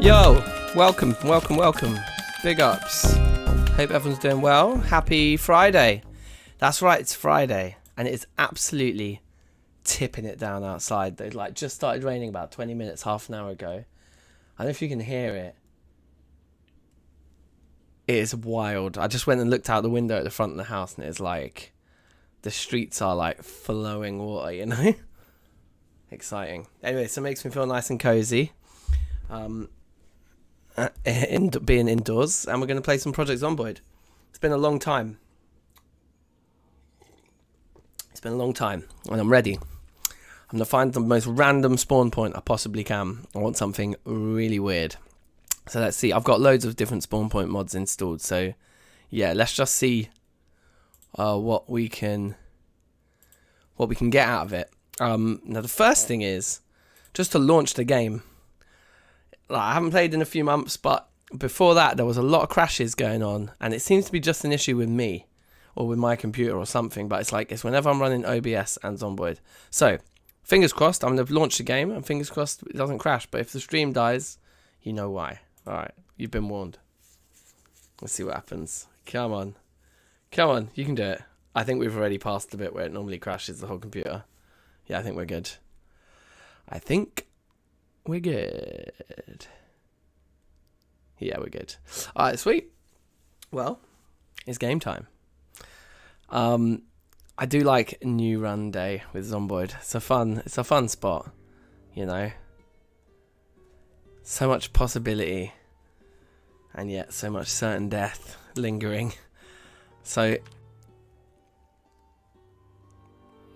Yo, welcome. Big ups. Hope everyone's doing well. Happy Friday. That's right, it's Friday, and it's absolutely tipping it down outside. They just started raining about 20 minutes, half an hour ago. I don't know if you can hear it. It is wild. I just went and looked out the window at the front of the house, and it's like the streets are like flowing water, you know? Exciting. Anyway, so it makes me feel nice and cozy. Being indoors, and we're going to play some Project Zomboid. It's been a long time. And I'm ready. I'm going to find the most random spawn point I possibly can. I want something really weird. So let's see. I've got loads of different spawn point mods installed. So yeah, let's just see what we can get out of it. Now the first thing is just to launch the game. I haven't played in a few months, but before that there was a lot of crashes going on, and it seems to be just an issue with me or with my computer or something, but it's whenever I'm running OBS and Zomboid. So fingers crossed, I'm going to launch the game, and fingers crossed it doesn't crash, but if the stream dies, you know why. Alright, you've been warned. Let's see what happens. Come on, you can do it. I think we've already passed the bit where it normally crashes the whole computer. Yeah, I think we're good. Yeah, we're good. Alright, sweet. Well, it's game time. I do like New Run Day with Zomboid. It's a fun spot, you know. So much possibility, and yet so much certain death lingering. So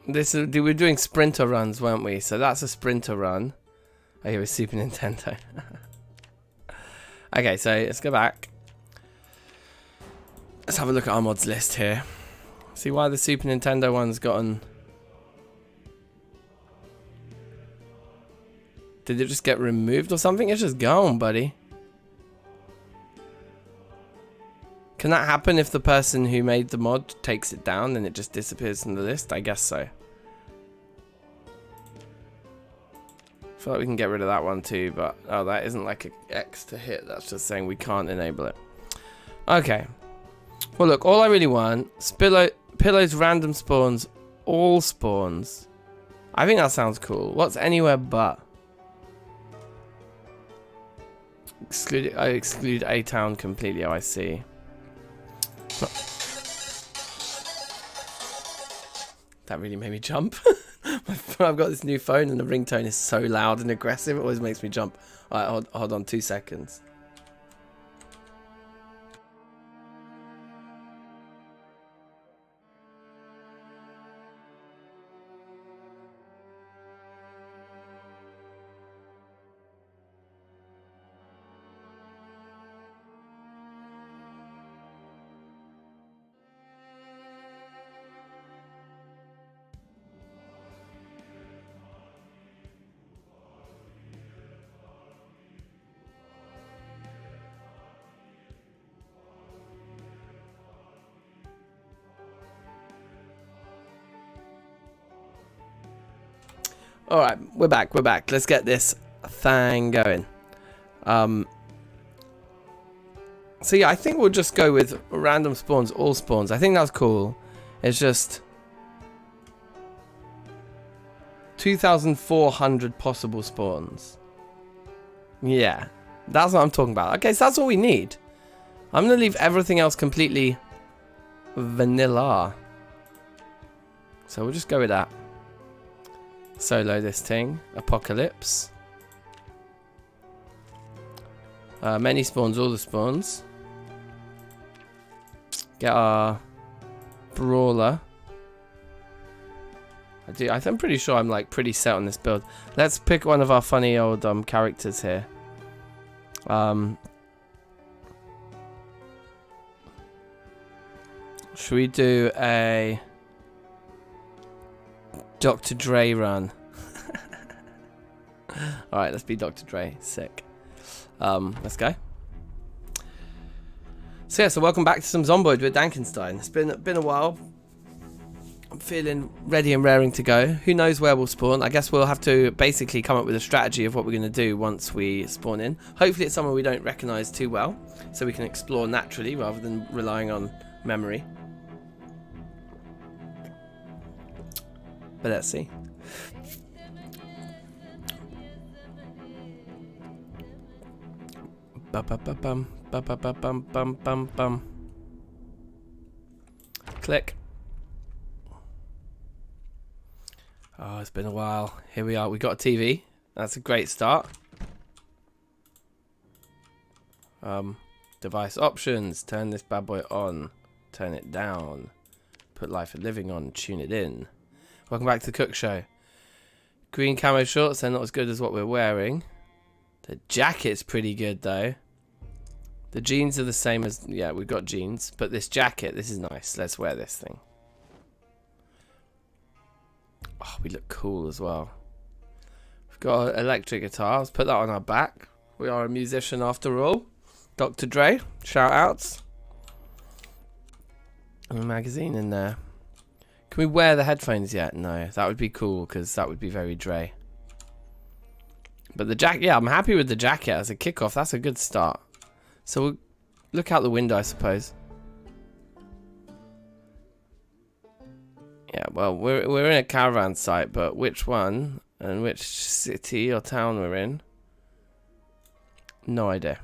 we're doing sprinter runs, weren't we? So that's a sprinter run. Oh, here was Super Nintendo. Okay, so let's go back. Let's have a look at our mods list here. See why the Super Nintendo one's gotten Did it just get removed or something? It's just gone, buddy. Can that happen if the person who made the mod takes it down and it just disappears from the list? I guess so. I feel like we can get rid of that one too, but oh, that isn't like an X to hit. That's just saying we can't enable it. Okay. Well, look, all I really want, pillows, random spawns, all spawns. I think that sounds cool. What's anywhere but? I exclude A town completely. Oh, I see. That really made me jump. I've got this new phone and the ringtone is so loud and aggressive. It always makes me jump. Alright, hold on 2 seconds. Alright, we're back. Let's get this thing going. So yeah, I think we'll just go with random spawns, all spawns. I think that's cool. It's just 2,400 possible spawns. Yeah, that's what I'm talking about. Okay, so that's all we need. I'm going to leave everything else completely vanilla. So we'll just go with that. Solo this thing. Apocalypse. Many spawns, all the spawns. Get our brawler. I'm pretty sure I'm like pretty set on this build. Let's pick one of our funny old characters here. Should we do a Dr. Dre run? Alright, let's be Dr. Dre. Sick. Let's go. So yeah, so welcome back to some Zomboid with DankNStein. It's been a while. I'm feeling ready and raring to go. Who knows where we'll spawn? I guess we'll have to basically come up with a strategy of what we're going to do once we spawn in. Hopefully it's somewhere we don't recognise too well, so we can explore naturally rather than relying on memory. But let's see. Ba-ba-ba-bum, ba-ba-ba-bum, bum, bum, bum. Click. Oh, it's been a while. Here we are. We got a TV. That's a great start. Device options. Turn this bad boy on. Turn it down. Put Life of Living on. Tune it in. Welcome back to the Cook Show. Green camo shorts. They're not as good as what we're wearing. The jacket's pretty good though. The jeans are the same as... Yeah, we've got jeans. But this jacket, this is nice. Let's wear this thing. Oh, we look cool as well. We've got an electric guitar. Let's put that on our back. We are a musician after all. Dr. Dre, shout outs. And a magazine in there. Can we wear the headphones yet? No, that would be cool because that would be very Dre. But the jacket, yeah, I'm happy with the jacket as a kickoff. That's a good start. So we'll look out the window, I suppose. Yeah, well, we're in a caravan site, but which one and which city or town we're in? No idea.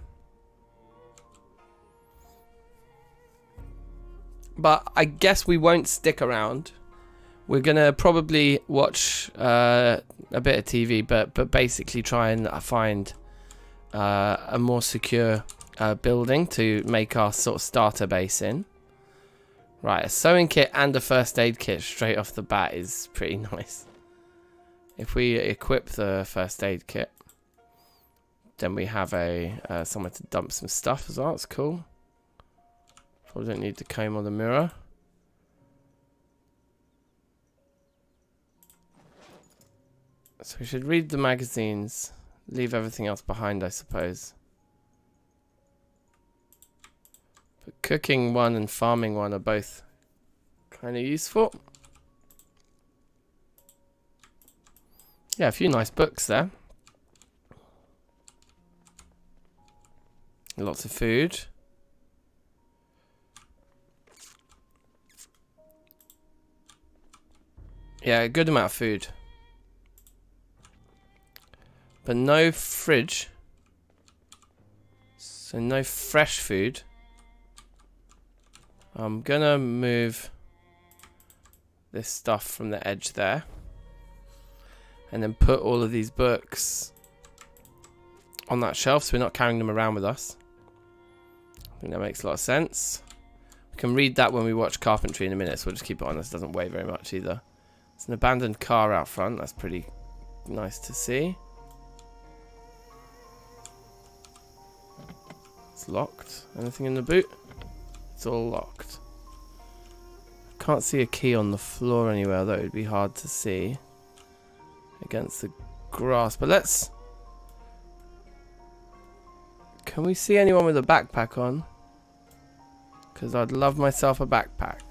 But I guess we won't stick around. We're gonna probably watch a bit of TV, but basically try and find a more secure building to make our sort of starter base in. Right, a sewing kit and a first aid kit straight off the bat is pretty nice. If we equip the first aid kit, then we have a somewhere to dump some stuff as well. That's cool. Probably don't need the comb or the mirror. So we should read the magazines. leave everything else behind, I suppose. But cooking one and farming one are both kind of useful. Yeah, a few nice books there. Lots of food. Yeah, a good amount of food. But no fridge. So no fresh food. I'm gonna move this stuff from the edge there. And then put all of these books on that shelf so we're not carrying them around with us. I think that makes a lot of sense. We can read that when we watch carpentry in a minute, so we'll just keep it on. This doesn't weigh very much either. It's an abandoned car out front. That's pretty nice to see. It's locked. Anything in the boot? It's all locked. Can't see a key on the floor anywhere, though it would be hard to see against the grass. But let's... Can we see anyone with a backpack on? Because I'd love myself a backpack.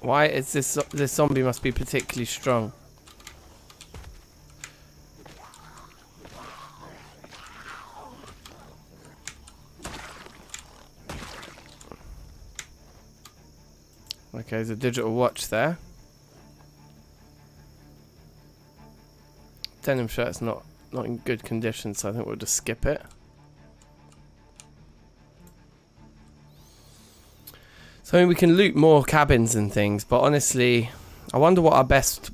Why is this zombie must be particularly strong? Okay, there's a digital watch there. Denim shirt's not in good condition, so I think we'll just skip it. So I mean, we can loot more cabins and things, but honestly, I wonder what our best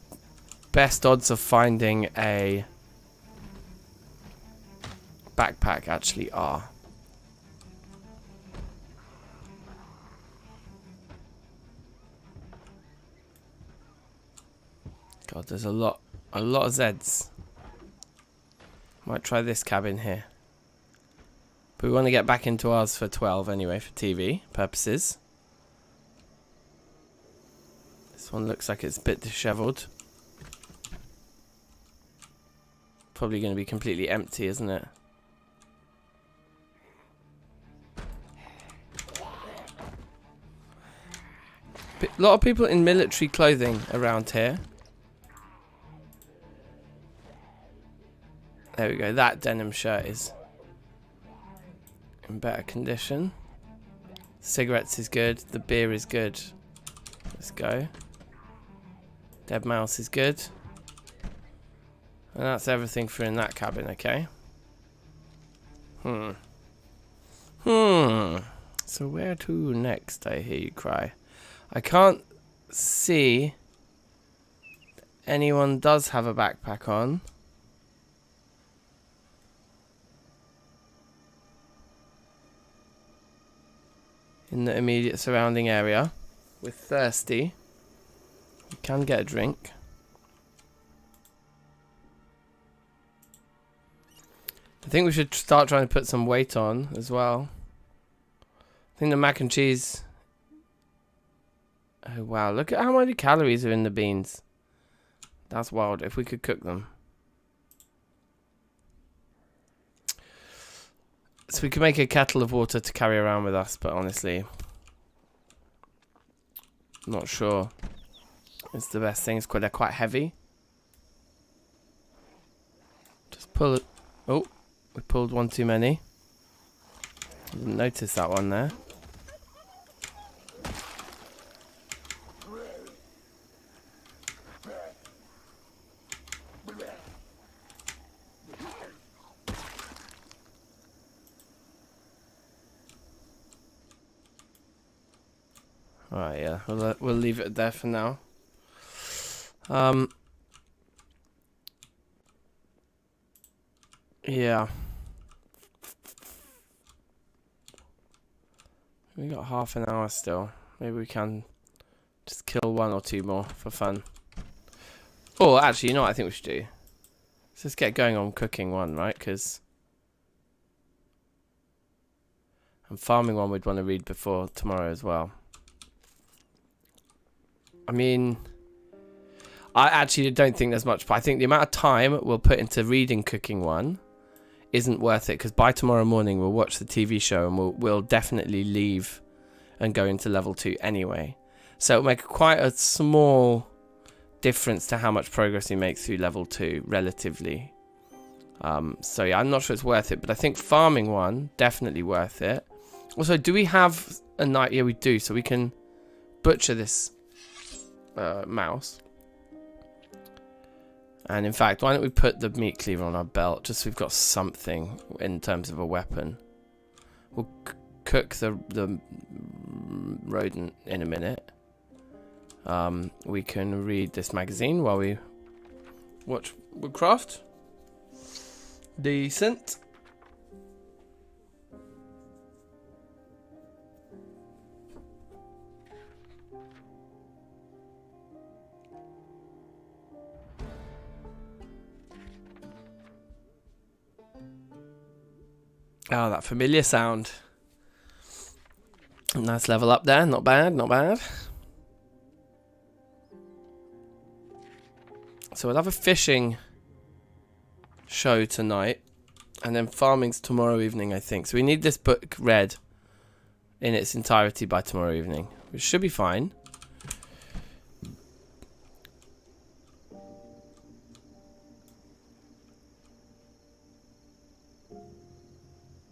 odds of finding a backpack actually are. God, there's a lot of Zeds. Might try this cabin here. But we want to get back into ours for 12 anyway, for TV purposes. This one looks like it's a bit disheveled. Probably going to be completely empty, isn't it? A lot of people in military clothing around here. There we go, that denim shirt is in better condition. Cigarettes is good, the beer is good. Let's go. Dead mouse is good. And that's everything for in that cabin, okay? So where to next, I hear you cry. I can't see anyone does have a backpack on. In the immediate surrounding area. We're thirsty. We can get a drink. I think we should start trying to put some weight on as well. I think the mac and cheese... Oh wow, look at how many calories are in the beans. That's wild, if we could cook them. So we can make a kettle of water to carry around with us, but honestly, not sure it's the best thing. They're quite heavy. Just pull it. Oh, we pulled one too many. Didn't notice that one there. Alright, yeah, we'll leave it there for now. Yeah. We got half an hour still. Maybe we can just kill one or two more for fun. Oh, actually, you know what I think we should do? Let's just get going on cooking one, right? Because and farming one we'd want to read before tomorrow as well. I mean, I actually don't think there's much, but I think the amount of time we'll put into reading cooking 1 isn't worth it, because by tomorrow morning we'll watch the TV show and we'll definitely leave and go into level 2 anyway. So it'll make quite a small difference to how much progress he makes through level 2 relatively. So yeah, I'm not sure it's worth it, but I think farming 1 definitely worth it. Also, do we have a knife? Yeah, we do, so we can butcher this mouse. And in fact, why don't we put the meat cleaver on our belt, just so we've got something in terms of a weapon. We'll cook the rodent in a minute. We can read this magazine while we watch Woodcraft. Decent. Oh, that familiar sound. Nice level up there. Not bad, not bad. So we'll have a fishing show tonight. And then farming's tomorrow evening, I think. So we need this book read in its entirety by tomorrow evening, which should be fine.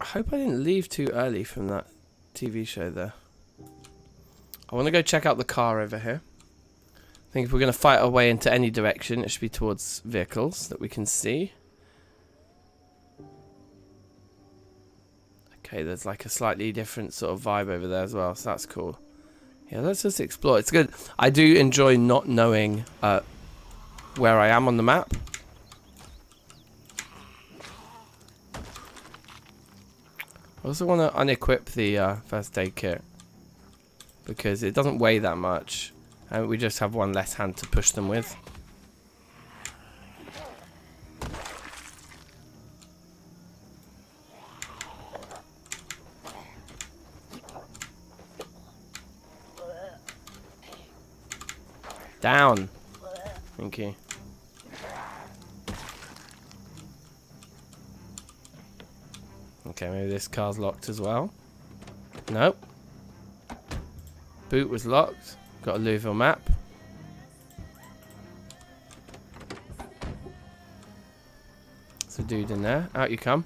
I hope I didn't leave too early from that TV show there. I want to go check out the car over here. I think if we're going to fight our way into any direction, it should be towards vehicles that we can see. Okay, there's like a slightly different sort of vibe over there as well, so that's cool. Yeah, let's just explore. It's good. I do enjoy not knowing where I am on the map. I also want to unequip the first aid kit, because it doesn't weigh that much, and we just have one less hand to push them with. Down. Thank you. Okay, maybe this car's locked as well. Nope. Boot was locked. Got a Louisville map. There's a dude in there. Out you come.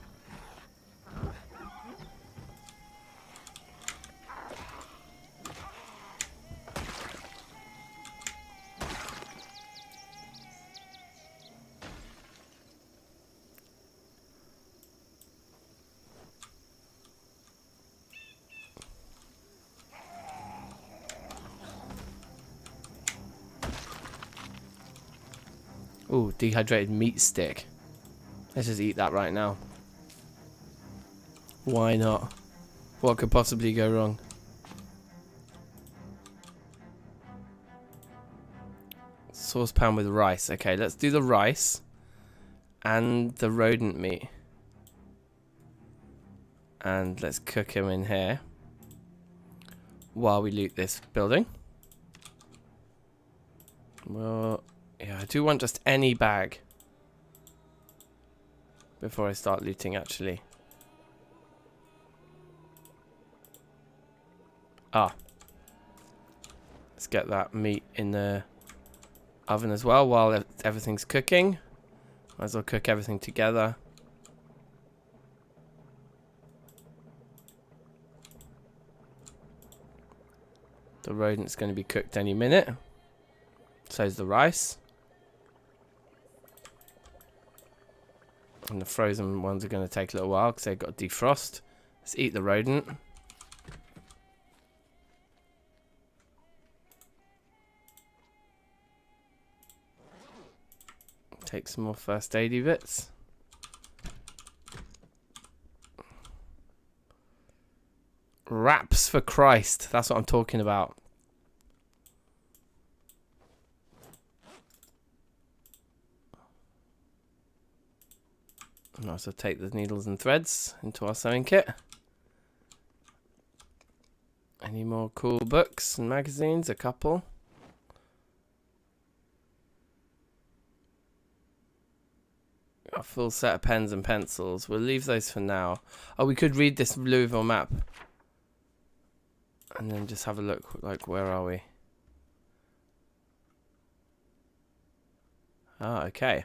Ooh, dehydrated meat stick. Let's just eat that right now. Why not? What could possibly go wrong? Saucepan with rice. Okay, let's do the rice and the rodent meat. And let's cook him in here while we loot this building. Well, yeah, I do want just any bag before I start looting, actually. Ah. Let's get that meat in the oven as well while everything's cooking. Might as well cook everything together. The rodent's going to be cooked any minute. So's the rice. And the frozen ones are going to take a little while because they've got to defrost. Let's eat the rodent. Take some more first aidy bits. Wraps for Christ. That's what I'm talking about. I'll also take the needles and threads into our sewing kit. Any more cool books and magazines? A couple. A full set of pens and pencils. We'll leave those for now. Oh, we could read this Louisville map. And then just have a look, like, where are we? Ah, okay.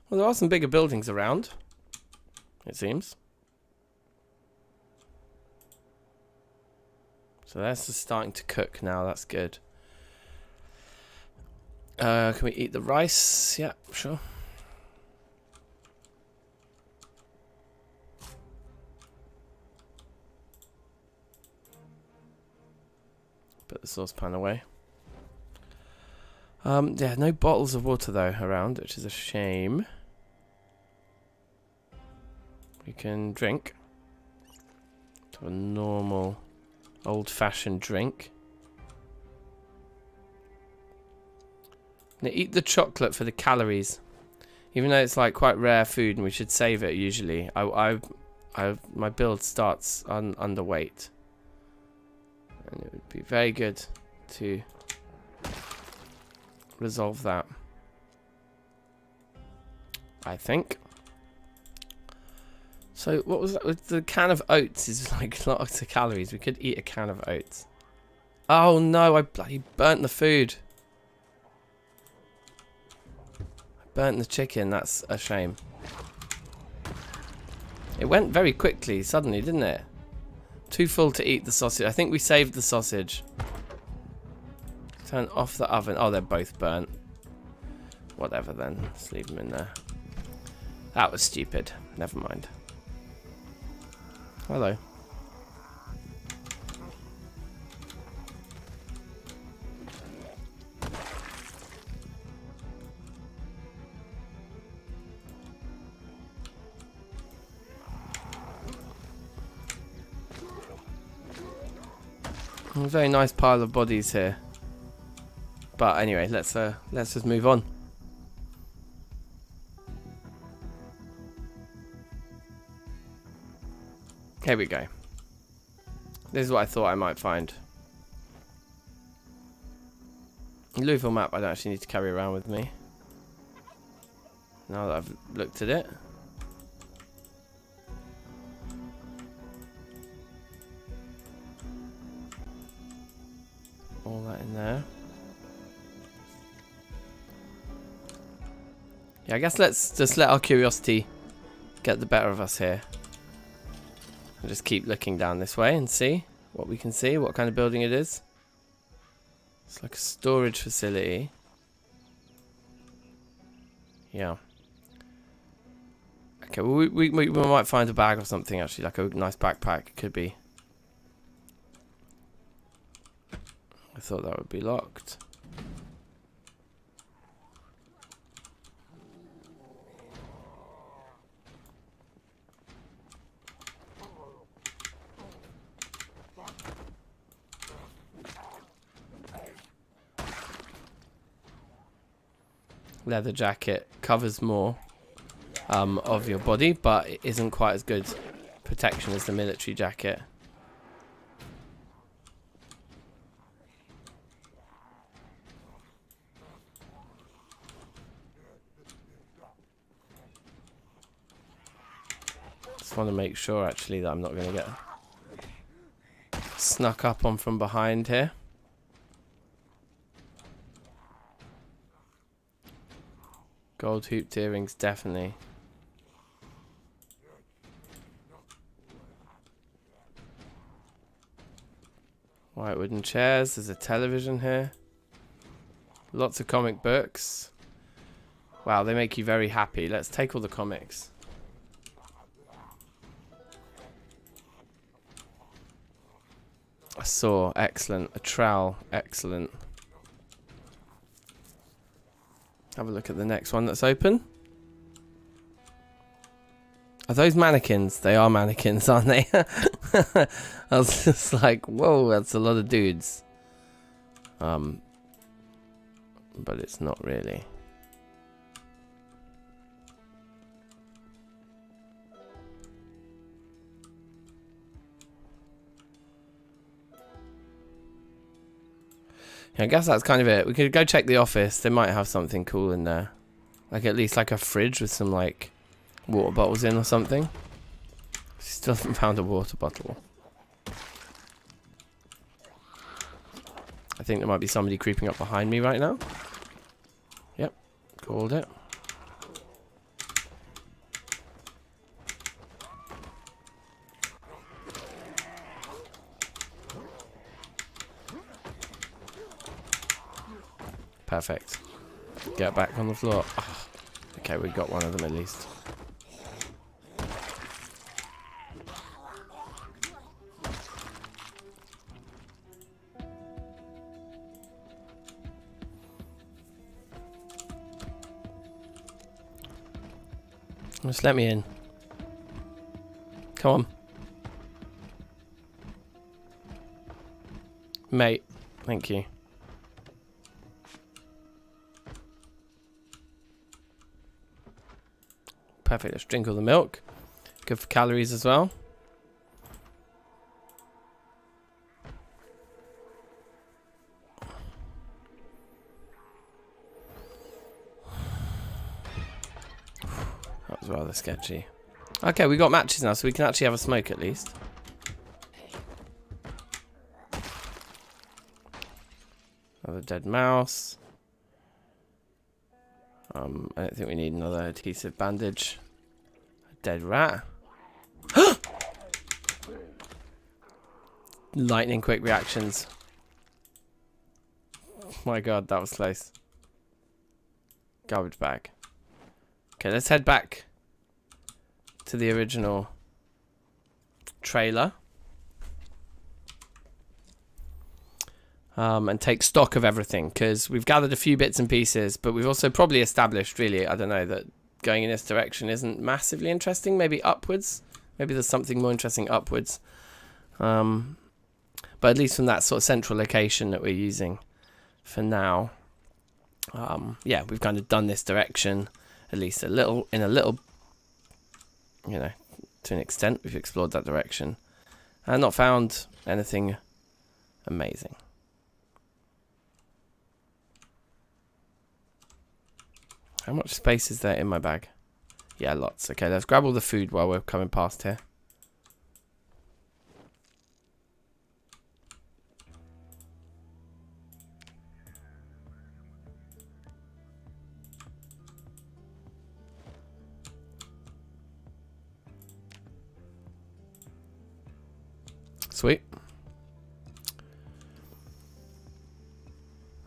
Well, there are some bigger buildings around, it seems. So that's just starting to cook now, that's good. Can we eat the rice? Yeah, sure. Put the saucepan away. Yeah, no bottles of water though around, which is a shame. We can drink. To a normal, old-fashioned drink. Now eat the chocolate for the calories. Even though it's like quite rare food and we should save it usually. My build starts underweight. And it would be very good to resolve that, I think. So what was that? With the can of oats is like lots of calories. We could eat a can of oats. Oh no, I bloody burnt the food. I burnt the chicken, that's a shame. It went very quickly suddenly, didn't it? Too full to eat the sausage. I think we saved the sausage. Turn off the oven. Oh, they're both burnt. Whatever then. Let's leave them in there. That was stupid. Never mind. Hello. A very nice pile of bodies here. But anyway, let's just move on. Here we go. This is what I thought I might find. Louisville map I don't actually need to carry around with me. Now that I've looked at it. All that in there. Yeah, I guess let's just let our curiosity get the better of us here. We'll just keep looking down this way and see what we can see, what kind of building it is. It's like a storage facility. Yeah. Okay, well, we might find a bag or something actually, like a nice backpack. It could be. I thought that would be locked. Leather jacket covers more of your body, but it isn't quite as good protection as the military jacket. Just want to make sure actually that I'm not going to get snuck up on from behind here. Gold hooped earrings, definitely. White wooden chairs. There's a television here. Lots of comic books. Wow, they make you very happy. Let's take all the comics. A saw, excellent. A trowel, excellent. Have a look at the next one that's open. Are those mannequins? They are mannequins, aren't they? I was just like, whoa, that's a lot of dudes. But it's not really. I guess that's kind of it. We could go check the office. They might have something cool in there. Like at least like a fridge with some like water bottles in or something. Still haven't found a water bottle. I think there might be somebody creeping up behind me right now. Yep, called it. Perfect. Get back on the floor. Oh, okay, we got one of them at least. Just let me in. Come on. Mate, thank you. Perfect, let's drink all the milk. Good for calories as well. That was rather sketchy. Okay, we got matches now, so we can actually have a smoke at least. Another dead mouse. I don't think we need another adhesive bandage. A dead rat. Lightning quick reactions. Oh my god, that was close. Garbage bag. Okay, let's head back to the original trailer. And take stock of everything, because we've gathered a few bits and pieces, but we've also probably established, really, I don't know, that going in this direction isn't massively interesting. Maybe upwards. Maybe there's something more interesting upwards. But at least from that sort of central location that we're using for now, yeah, we've kind of done this direction, at least in a little, you know, to an extent. We've explored that direction and not found anything amazing. How much space is there in my bag? Yeah, lots. Okay, let's grab all the food while we're coming past here. Sweet.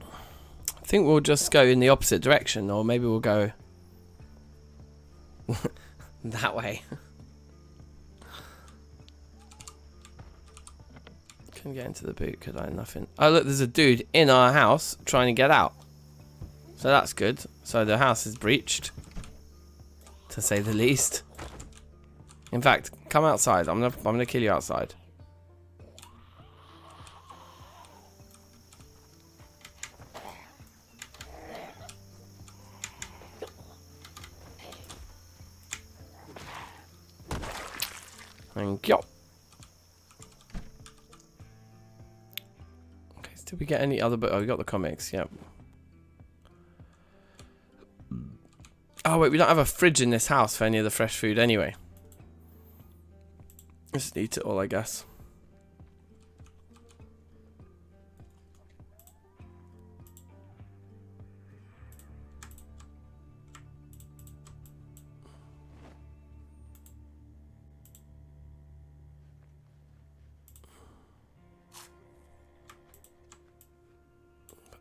I think we'll just go in the opposite direction, or maybe we'll go that way. Couldn't get into the boot, could I? Nothing. Oh, look, there's a dude in our house trying to get out. So that's good. So the house is breached, to say the least. In fact, come outside. I'm gonna kill you outside. Thank you. Okay, so did we get any other book? Oh, we got the comics, yep. Oh, wait, we don't have a fridge in this house for any of the fresh food anyway. Just eat it all, I guess.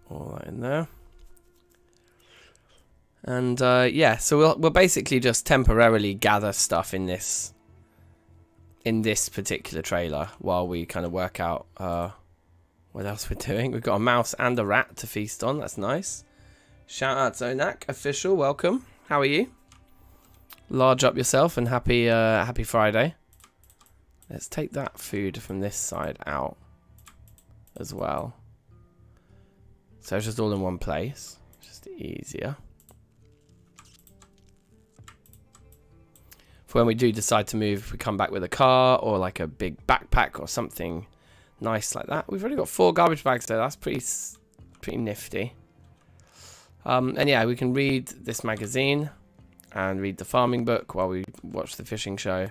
All that in there. And yeah, so we'll basically just temporarily gather stuff in this particular trailer while we kind of work out what else we're doing. We've got a mouse and a rat to feast on. That's nice. Shout out to Onak official. Welcome. How are you? Large up yourself and happy Friday. Let's take that food from this side out as well. So it's just all in one place. Just easier. For when we do decide to move, we come back with a car or like a big backpack or something nice like that. We've already got 4 garbage bags there. That's pretty nifty. And yeah, we can read this magazine and read the farming book while we watch the fishing show.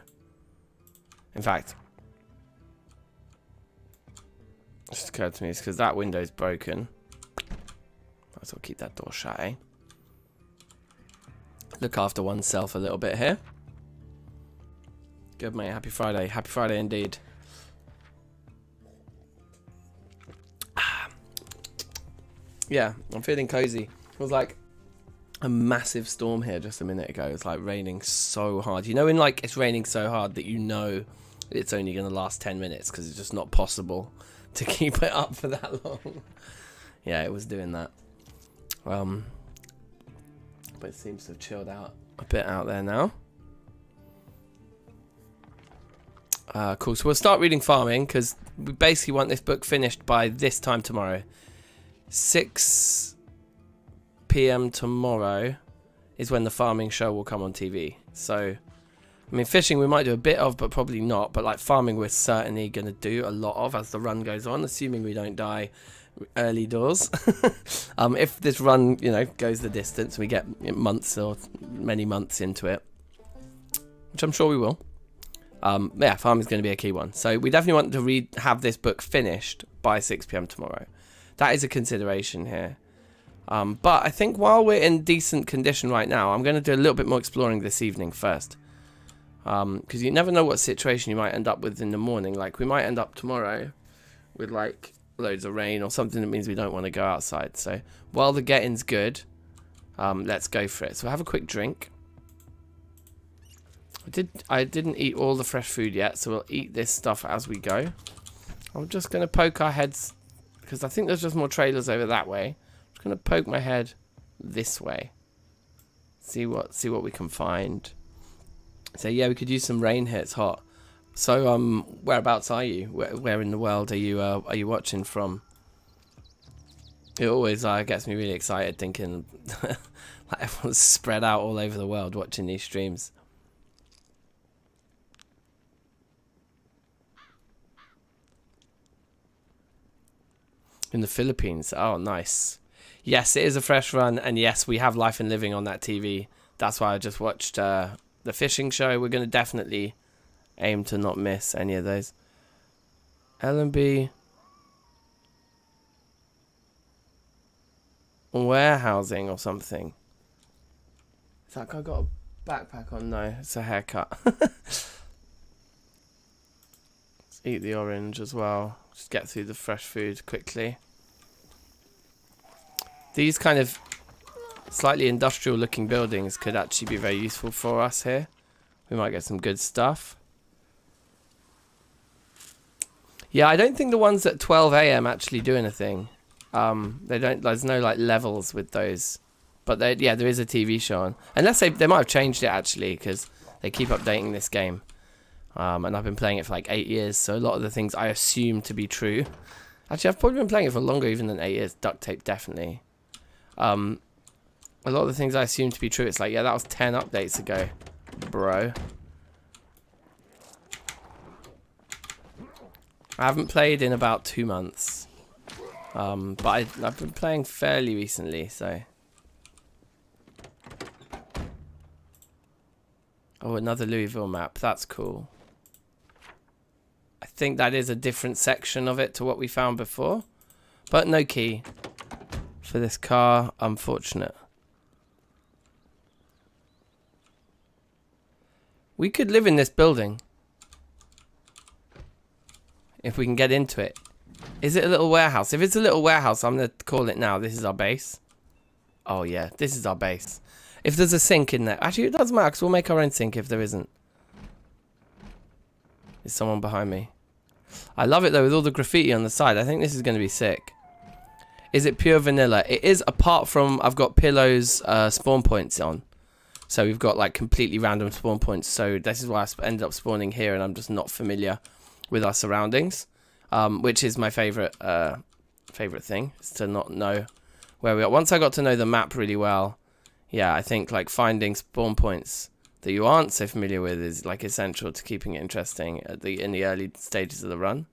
In fact, it just occurred to me, it's because that window's broken. Might as well keep that door shut, eh? Look after oneself a little bit here. Good, mate. Happy Friday. Happy Friday indeed. Yeah, I'm feeling cozy. It was like a massive storm here just a minute ago. It's like raining so hard. You know when like it's raining so hard that you know it's only going to last 10 minutes because it's just not possible to keep it up for that long. Yeah, it was doing that. But it seems to have chilled out a bit out there now. Cool, so we'll start reading farming because we basically want this book finished by this time tomorrow. 6 PM tomorrow is when the farming show will come on TV. So, I mean, fishing we might do a bit of, but probably not. But like farming, we're certainly going to do a lot of as the run goes on, assuming we don't die early doors. If this run, you know, goes the distance, we get months or many months into it, which I'm sure we will. Yeah, farming is going to be a key one. So we definitely want to have this book finished by 6 PM tomorrow. That is a consideration here. But I think while we're in decent condition right now, I'm going to do a little bit more exploring this evening first. Because you never know what situation you might end up with in the morning. Like, we might end up tomorrow with, like, loads of rain or something that means we don't want to go outside. So, while the getting's good, let's go for it. So, we'll have a quick drink. I didn't eat all the fresh food yet, so we'll eat this stuff as we go. I'm just going to poke our heads, because I think there's just more trailers over that way. I'm going to poke my head this way. See what we can find. So yeah, we could use some rain here. It's hot. So whereabouts are you? Where in the world are you watching from? It always gets me really excited thinking like everyone's spread out all over the world watching these streams. In the Philippines. Oh, nice. Yes, it is a fresh run, and yes, we have Life and Living on that TV. That's why I just watched the fishing show. We're going to definitely aim to not miss any of those. L&B warehousing or something. Is that guy got a backpack on? No, it's a haircut. Let's eat the orange as well. Just get through the fresh food quickly. These kind of slightly industrial looking buildings could actually be very useful for us here. We might get some good stuff. Yeah, I don't think the ones at 12 AM actually do anything. There's no like levels with those. But yeah, there is a TV show on. Unless they might have changed it actually, because they keep updating this game. And I've been playing it for like 8 years, so a lot of the things I assume to be true. Actually, I've probably been playing it for longer even than 8 years. Duct tape, definitely. A lot of the things I assume to be true, it's like, yeah, that was 10 updates ago, bro. I haven't played in about 2 months. But I've been playing fairly recently, so. Oh, another Louisville map. That's cool. I think that is a different section of it to what we found before. But no key for this car. Unfortunate. We could live in this building. If we can get into it. Is it a little warehouse? If it's a little warehouse, I'm going to call it now. This is our base. Oh, yeah. This is our base. If there's a sink in there. Actually, it doesn't matter because we'll make our own sink if there isn't. Is someone behind me? I love it, though, with all the graffiti on the side. I think this is going to be sick. Is it pure vanilla? It is, apart from I've got Pillow's spawn points on. So we've got, like, completely random spawn points. So this is why I ended up spawning here, and I'm just not familiar with our surroundings. Which is my favourite thing, is to not know where we are. Once I got to know the map really well, yeah, I think like finding spawn points that you aren't so familiar with is like essential to keeping it interesting in the early stages of the run.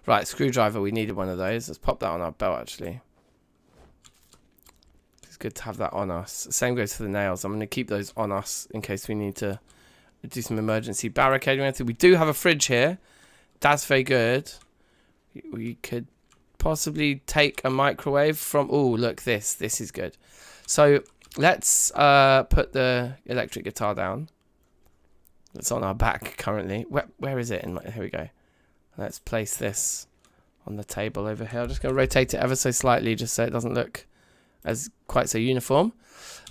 Right, screwdriver, we needed one of those. Let's pop that on our belt actually. Let's good to have that on us. Same goes for the nails. I'm going to keep those on us in case we need to do some emergency barricading. We do have a fridge here. That's very good. We could possibly take a microwave from... Oh, look, this is good. So let's put the electric guitar down. It's on our back currently. Where is it? Here we go. Let's place this on the table over here. I'm just going to rotate it ever so slightly just so it doesn't look as quite so uniform.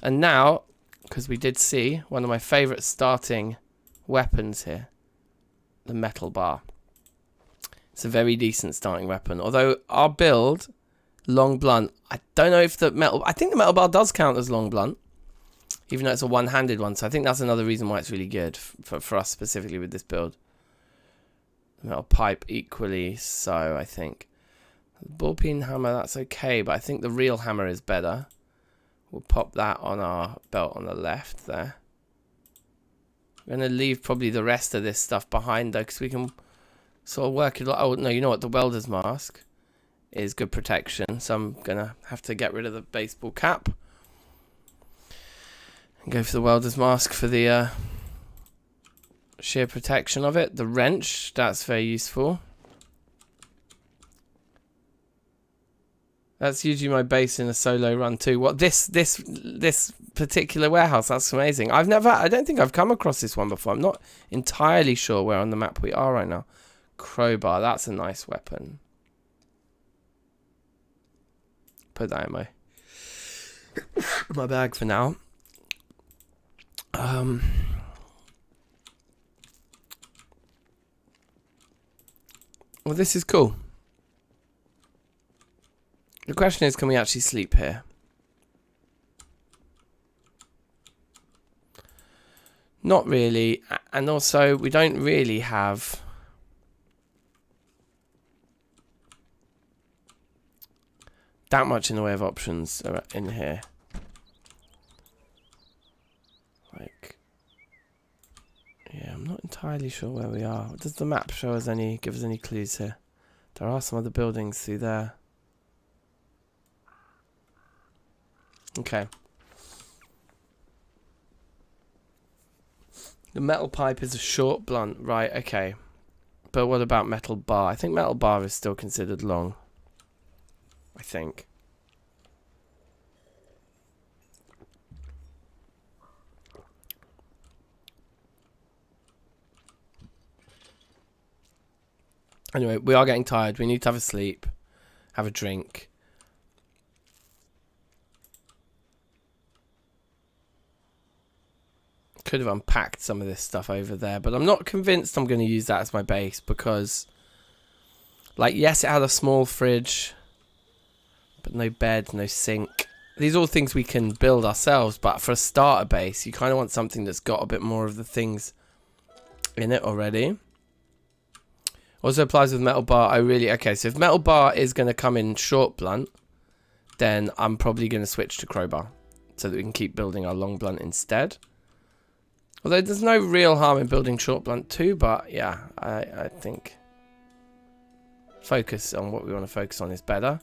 And now, because we did see one of my favourite starting weapons here, the metal bar. It's a very decent starting weapon. Although our build, long blunt, I don't know if the metal... I think the metal bar does count as long blunt, even though it's a one-handed one. So I think that's another reason why it's really good for us specifically with this build. The metal pipe equally so, I think. The ball peen hammer, that's okay, but I think the real hammer is better. We'll pop that on our belt on the left there. I'm going to leave probably the rest of this stuff behind though, because we can sort of work it. Oh, no, you know what? The welder's mask is good protection, so I'm going to have to get rid of the baseball cap. And go for the welder's mask for the sheer protection of it. The wrench, that's very useful. That's usually my base in a solo run too. What this particular warehouse? That's amazing. I don't think I've come across this one before. I'm not entirely sure where on the map we are right now. Crowbar. That's a nice weapon. Put that in my bag for now. Well, this is cool. The question is, can we actually sleep here? Not really. And also, we don't really have... that much in the way of options in here. Like... yeah, I'm not entirely sure where we are. Does the map show us give us any clues here? There are some other buildings through there. Okay. The metal pipe is a short blunt. Right, okay. But what about metal bar? I think metal bar is still considered long. I think. Anyway, we are getting tired. We need to have a sleep. Have a drink. Could have unpacked some of this stuff over there, but I'm not convinced I'm going to use that as my base because, like, yes, it had a small fridge, but no bed, no sink. These are all things we can build ourselves, but for a starter base, you kind of want something that's got a bit more of the things in it already. Also applies with metal bar. Okay, so if metal bar is going to come in short blunt, then I'm probably going to switch to crowbar so that we can keep building our long blunt instead. Although there's no real harm in building short blunt too, but yeah, I think focus on what we want to focus on is better.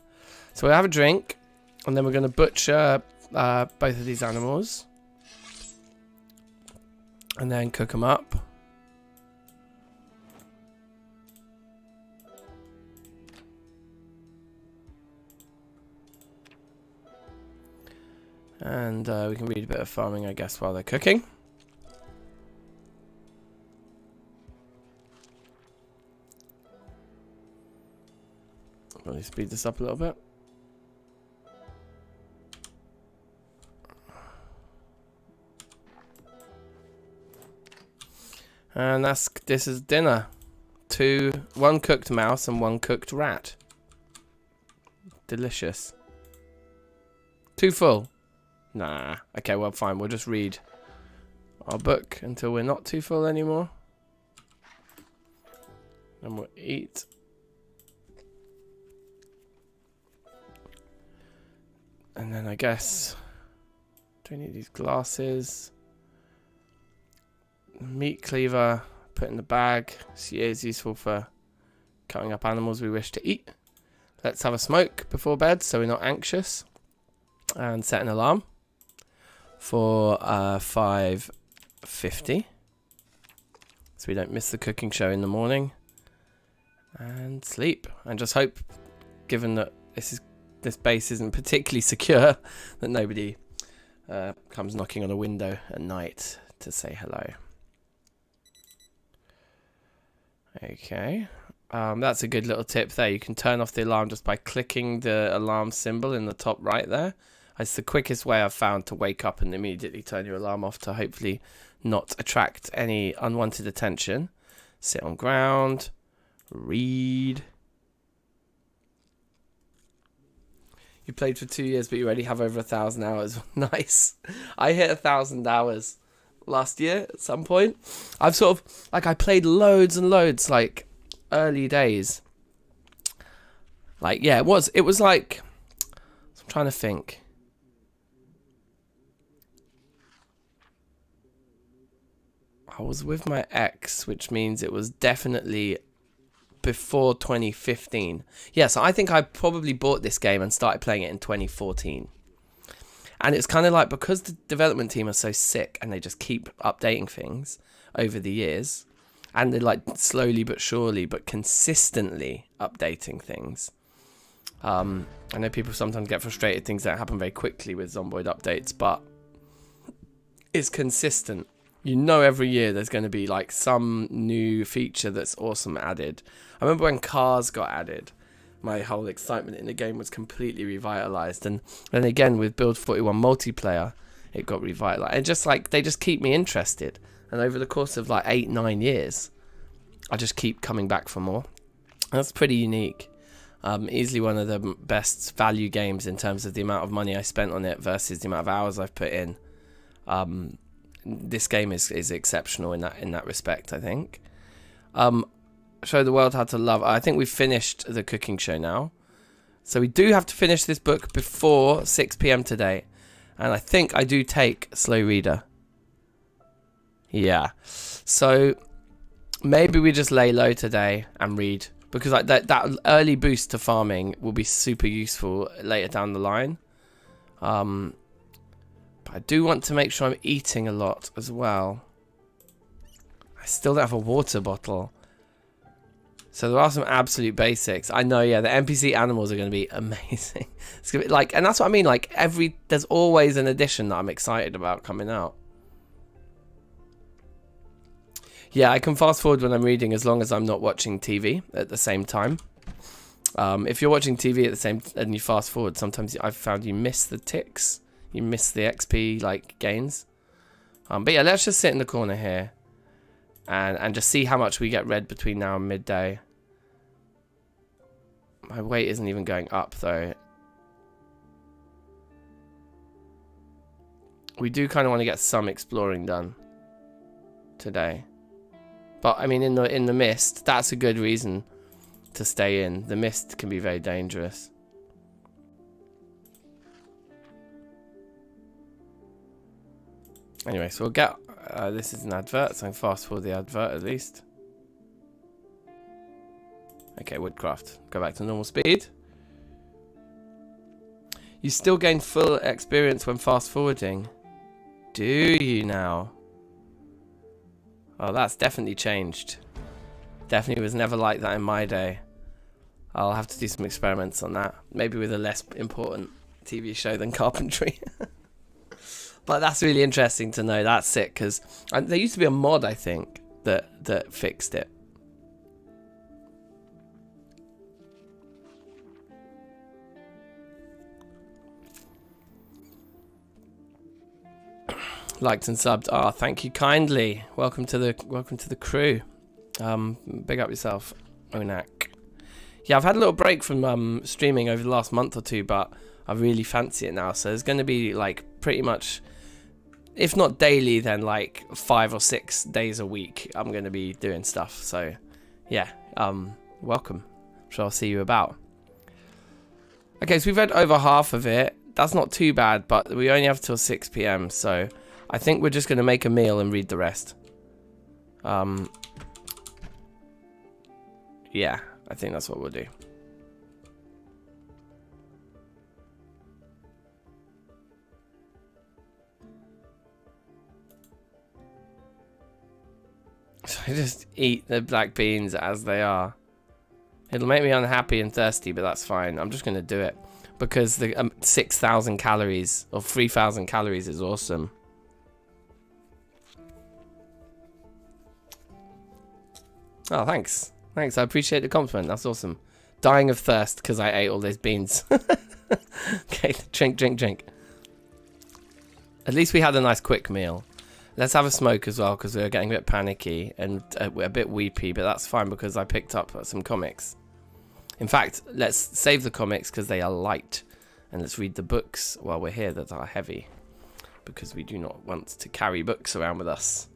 So we'll have a drink, and then we're going to butcher both of these animals, and then cook them up. And we can read a bit of farming, I guess, while they're cooking. Really speed this up a little bit. And this is dinner. One cooked mouse and one cooked rat. Delicious. Too full? Nah. Okay, well, fine. We'll just read our book until we're not too full anymore. And we'll eat. And then I guess, do we need these glasses? Meat cleaver, put in the bag. She is useful for cutting up animals we wish to eat. Let's have a smoke before bed so we're not anxious. and set an alarm for 5:50, so we don't miss the cooking show in the morning, and sleep, and just hope, given that this base isn't particularly secure, that nobody comes knocking on a window at night to say hello. Okay, that's a good little tip there. You can turn off the alarm just by clicking the alarm symbol in the top right there. It's the quickest way I've found to wake up and immediately turn your alarm off to hopefully not attract any unwanted attention. Sit on ground, read. You played for 2 years, but you already have over 1,000 hours. Nice. I hit 1,000 hours last year at some point. I've sort of, like, I played loads and loads, like, early days. Like, yeah, it was like, I'm trying to think. I was with my ex, which means it was definitely before 2015. Yeah, so I think I probably bought this game and started playing it in 2014. And it's kind of like, because the development team are so sick and they just keep updating things over the years, and they're like slowly but surely but consistently updating things. I know people sometimes get frustrated, things don't happen very quickly with Zomboid updates, but it's consistent. You know, every year there's going to be like some new feature that's awesome added. I remember when cars got added, my whole excitement in the game was completely revitalized. And then again with Build 41 multiplayer, it got revitalized. And just like, they just keep me interested. And over the course of like 8-9 years, I just keep coming back for more. That's pretty unique. Easily one of the best value games in terms of the amount of money I spent on it versus the amount of hours I've put in. This game is exceptional in that respect, I think. Show the world how to love. I think we've finished the cooking show now. So we do have to finish this book before 6 p.m. today. And I think I do take slow reader. Yeah. So maybe we just lay low today and read. Because like that early boost to farming will be super useful later down the line. But I do want to make sure I'm eating a lot as well. I still don't have a water bottle. So there are some absolute basics. I know, yeah, the NPC animals are going to be amazing. It's gonna be like, and that's what I mean. Like there's always an addition that I'm excited about coming out. Yeah, I can fast forward when I'm reading as long as I'm not watching TV at the same time. If you're watching TV at the same and you fast forward, sometimes I've found you miss the ticks. You miss the XP like gains. But yeah, let's just sit in the corner here and just see how much we get read between now and midday. My weight isn't even going up though. We do kind of want to get some exploring done today. But I mean, in the mist, that's a good reason to stay in. The mist can be very dangerous. Anyway, so we'll get... this is an advert, so I can fast forward the advert at least. Okay, woodcraft. Go back to normal speed. You still gain full experience when fast forwarding. Do you now? Oh, that's definitely changed. Definitely was never like that in my day. I'll have to do some experiments on that. Maybe with a less important TV show than carpentry. But that's really interesting to know. That's sick, because there used to be a mod, I think, that fixed it. Liked and subbed. Ah, thank you kindly. Welcome to the crew. Big up yourself, Onak. Yeah, I've had a little break from streaming over the last month or two, but I really fancy it now. So there's going to be like pretty much, if not daily, then like 5 or 6 days a week I'm going to be doing stuff. So yeah, welcome. I'm sure I'll see you about. Okay, so we've read over half of it. That's not too bad, but we only have till 6 p.m. So I think we're just going to make a meal and read the rest. Yeah, I think that's what we'll do. Just eat the black beans as they are. It'll make me unhappy and thirsty, but that's fine. I'm just going to do it. Because the 6,000 calories or 3,000 calories is awesome. Oh, thanks. Thanks, I appreciate the compliment. That's awesome. Dying of thirst because I ate all those beans. Okay, drink, drink, drink. At least we had a nice quick meal. Let's have a smoke as well because we were getting a bit panicky and we're a bit weepy, but that's fine because I picked up some comics. In fact, let's save the comics because they are light. And let's read the books while we're here that are heavy. Because we do not want to carry books around with us.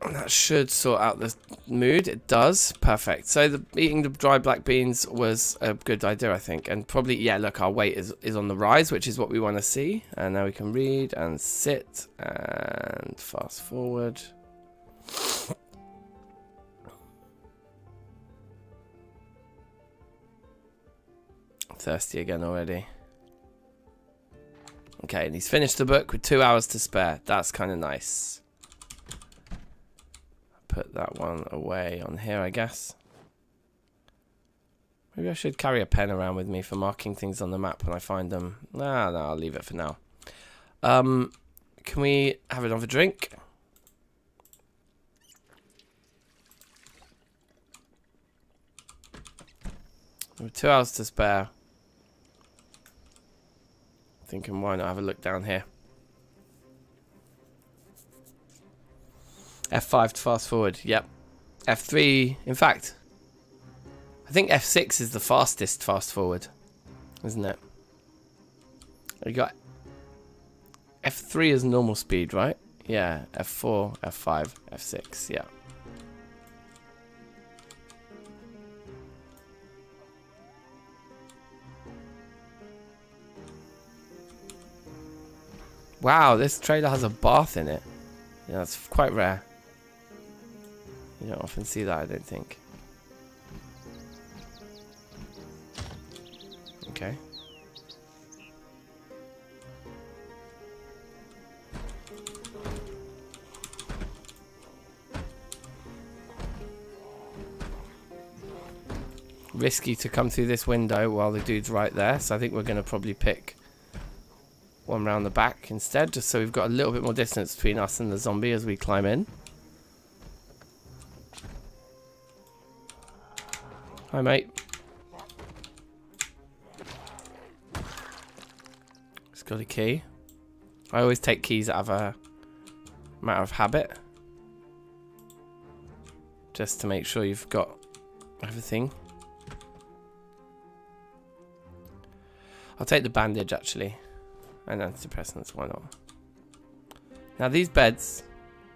And that should sort out the mood. It does. Perfect. So eating the dry black beans was a good idea, I think. And probably, yeah, look, our weight is on the rise, which is what we want to see. And now we can read and sit and fast forward. Thirsty again already. Okay, and he's finished the book with 2 hours to spare. That's kind of nice. Put that one away on here, I guess. Maybe I should carry a pen around with me for marking things on the map when I find them. Nah, no, I'll leave it for now. Can we have another drink? We have 2 hours to spare. Thinking why not have a look down here. F5 to fast forward, yep. F3, in fact, I think F6 is the fastest fast forward, isn't it? You got F3 is normal speed, right? Yeah, F4, F5, F6, yeah. Wow, this trailer has a bath in it. Yeah, that's quite rare. You don't often see that, I don't think. Okay. Risky to come through this window while the dude's right there, so I think we're going to probably pick one round the back instead, just so we've got a little bit more distance between us and the zombie as we climb in. Hi, mate. It's got a key. I always take keys out of a matter of habit, just to make sure you've got everything. I'll take the bandage actually. And antidepressants, why not? Now these beds,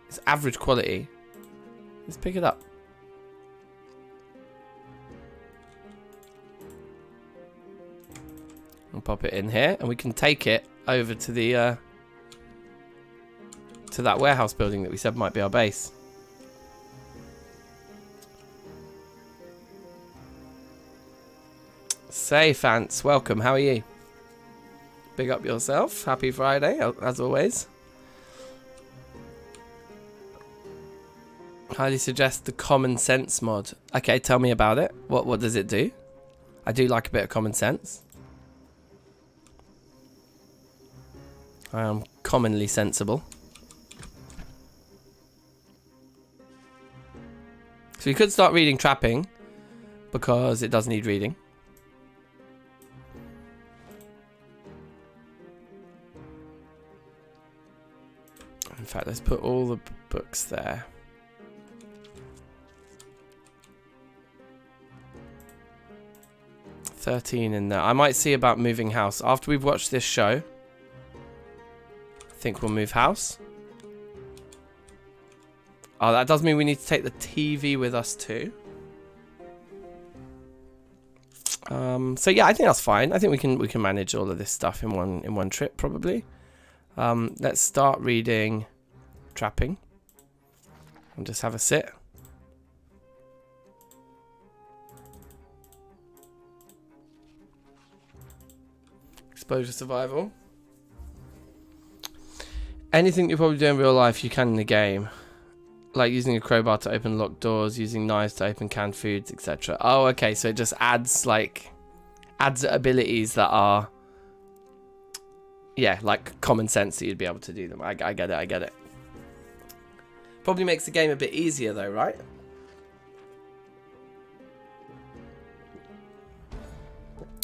it's average quality. Let's pick it up. And pop it in here, and we can take it over to the to that warehouse building that we said might be our base. Say, Fance, welcome. How are you? Big up yourself. Happy Friday, as always. Highly suggest the common sense mod. Okay, tell me about it. What does it do? I do like a bit of common sense. I am commonly sensible. So you could start reading trapping, because it does need reading. In fact, let's put all the books there. $13 in there. I might see about moving house. After we've watched this show, I think we'll move house. Oh, that does mean we need to take the TV with us too. So yeah, I think that's fine. I think we can manage all of this stuff in one trip probably. Let's start reading trapping and just have a sit. Exposure survival. Anything you probably do in real life, you can in the game. Like using a crowbar to open locked doors, using knives to open canned foods, etc. Oh, okay, so it just adds abilities that are, yeah, like common sense that you'd be able to do them. I get it. Probably makes the game a bit easier though, right?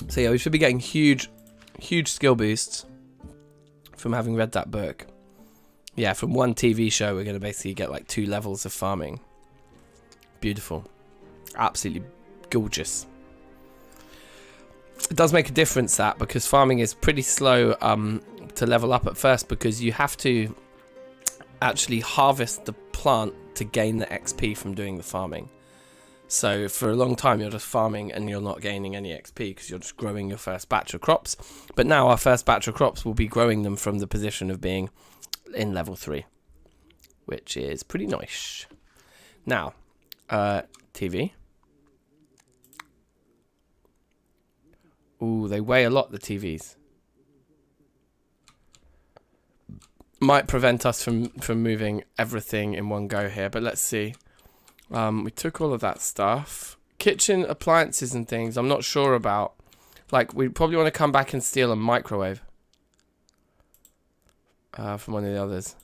So yeah, we should be getting huge skill boosts from having read that book. Yeah, from one TV show, we're going to basically get like 2 levels of farming. Beautiful. Absolutely gorgeous. It does make a difference that, because farming is pretty slow to level up at first, because you have to actually harvest the plant to gain the XP from doing the farming. So for a long time you're just farming and you're not gaining any XP because you're just growing your first batch of crops. But now our first batch of crops will be growing them from the position of being in level 3, which is pretty nice. Now, TV. Ooh, they weigh a lot, the TVs. Might prevent us from moving everything in one go here, but let's see. We took all of that stuff. Kitchen appliances and things, I'm not sure about. Like, we probably want to come back and steal a microwave. From one of the others.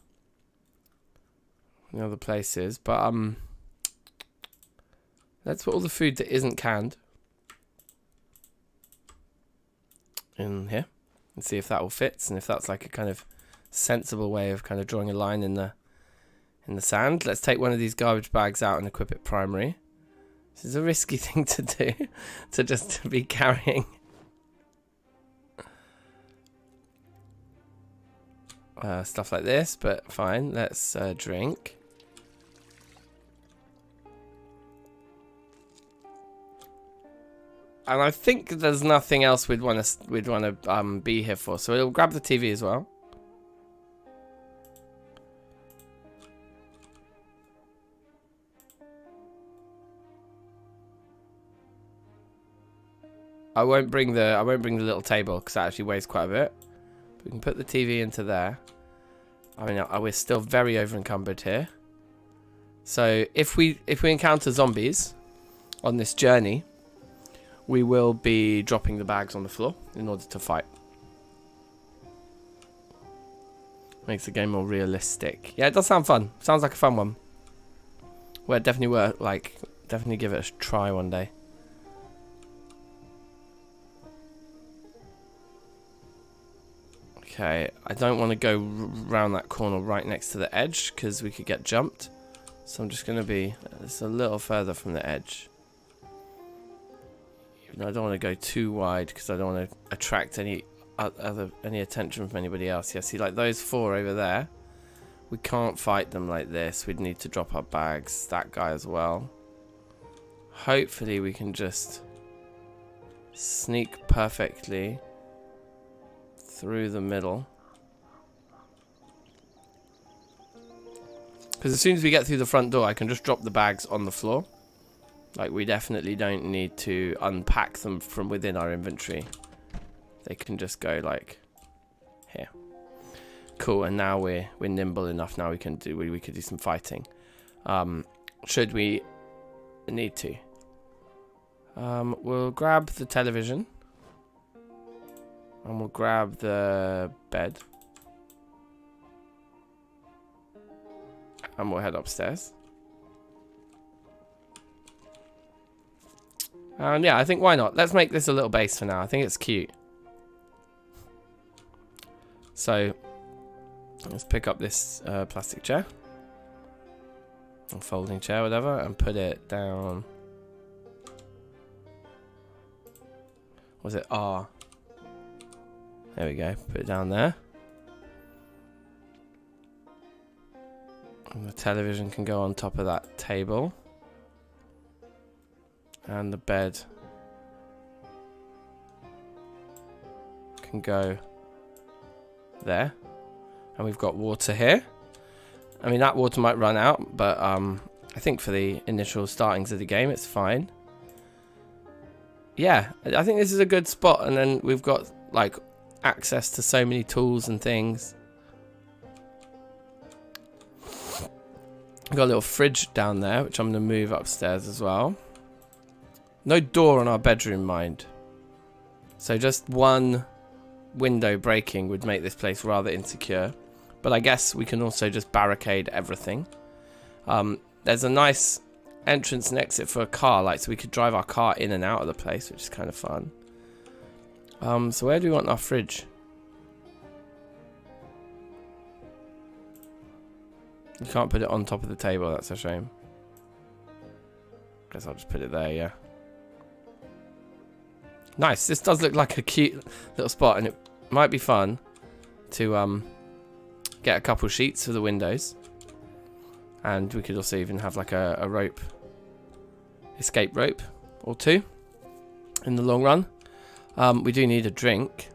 The other places. But, let's put all the food that isn't canned in here. And see if that all fits. And if that's like a kind of sensible way of kind of drawing a line in the sand. Let's take one of these garbage bags out and equip it primary. This is a risky thing to do. To just be carrying. Stuff like this, but fine. Let's drink. And I think there's nothing else we'd want to be here for, so we'll grab the TV as well. I won't bring the little table because that actually weighs quite a bit. We can put the TV into there. I mean, we're still very over encumbered here. So if we encounter zombies on this journey, we will be dropping the bags on the floor in order to fight. Makes the game more realistic. Yeah, it does sound fun. Sounds like a fun one. Well, definitely give it a try one day. Okay, I don't want to go round that corner right next to the edge because we could get jumped. So I'm just going to be just a little further from the edge. Even though I don't want to go too wide because I don't want to attract any attention from anybody else. Yeah, see, like those 4 over there, we can't fight them like this. We'd need to drop our bags. That guy as well. Hopefully we can just sneak perfectly through the middle, because as soon as we get through the front door I can just drop the bags on the floor. Like, we definitely don't need to unpack them from within our inventory. They can just go like here. Cool. And now we're nimble enough. Now we could do some fighting, should we need to. We'll grab the television. And we'll grab the bed. And we'll head upstairs. And yeah, I think why not? Let's make this a little base for now. I think it's cute. So, let's pick up this plastic chair. Or folding chair, whatever. And put it down. Was it R? There we go, put it down there. And the television can go on top of that table. And the bed can go there. And we've got water here. I mean, that water might run out, but I think for the initial startings of the game, it's fine. Yeah, I think this is a good spot. And then we've got, like, access to so many tools and things. We've got a little fridge down there, which I'm going to move upstairs as well. No door on our bedroom, mind. So just one window breaking would make this place rather insecure. But I guess we can also just barricade everything. There's a nice entrance and exit for a car, like, so we could drive our car in and out of the place, which is kind of fun. So where do we want our fridge? You can't put it on top of the table, that's a shame. Guess I'll just put it there, yeah. Nice, this does look like a cute little spot, and it might be fun to get a couple sheets for the windows. And we could also even have like a rope, escape rope or two in the long run. We do need a drink.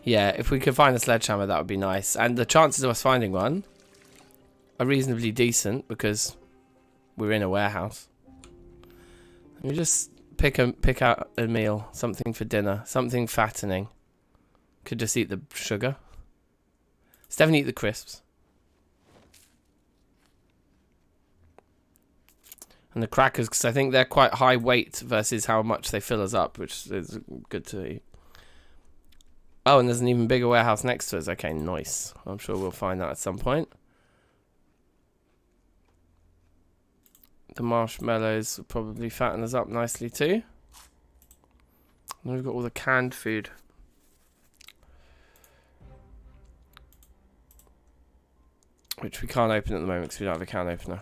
Yeah, if we could find a sledgehammer, that would be nice. And the chances of us finding one are reasonably decent because we're in a warehouse. Let me just pick out a meal, something for dinner, something fattening. Could just eat the sugar. Let's definitely eat the crisps. And the crackers, because I think they're quite high weight versus how much they fill us up, which is good to eat. Oh, and there's an even bigger warehouse next to us. Okay, nice. I'm sure we'll find that at some point. The marshmallows will probably fatten us up nicely too. And we've got all the canned food. Which we can't open at the moment because we don't have a can opener.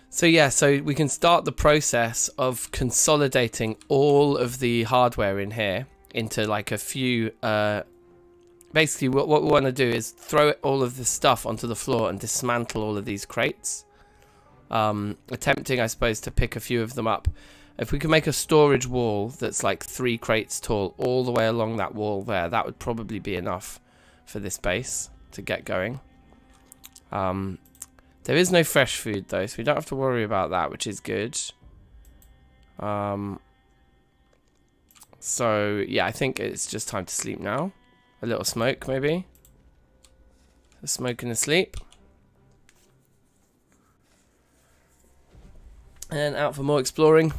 So yeah, so we can start the process of consolidating all of the hardware in here into like a few... basically what we want to do is throw all of this stuff onto the floor and dismantle all of these crates. Attempting, I suppose, to pick a few of them up. If we can make a storage wall that's like 3 crates tall all the way along that wall there, that would probably be enough for this base to get going. There is no fresh food though, so we don't have to worry about that, which is good. So yeah, I think it's just time to sleep now. A little smoke maybe. A smoke and a sleep. And out for more exploring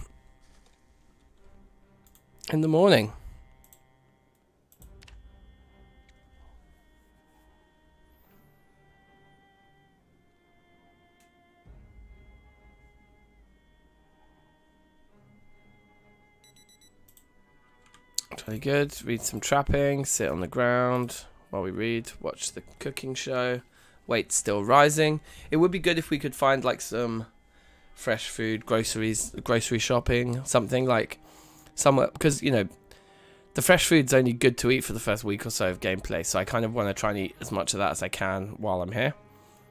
in the morning. Very good. Read some trapping, sit on the ground while we read, watch the cooking show. Weight's still rising. It would be good if we could find like some fresh food, groceries, grocery shopping, something like somewhere, because you know the fresh food's only good to eat for the first week or so of gameplay, so I kind of want to try and eat as much of that as I can while I'm here.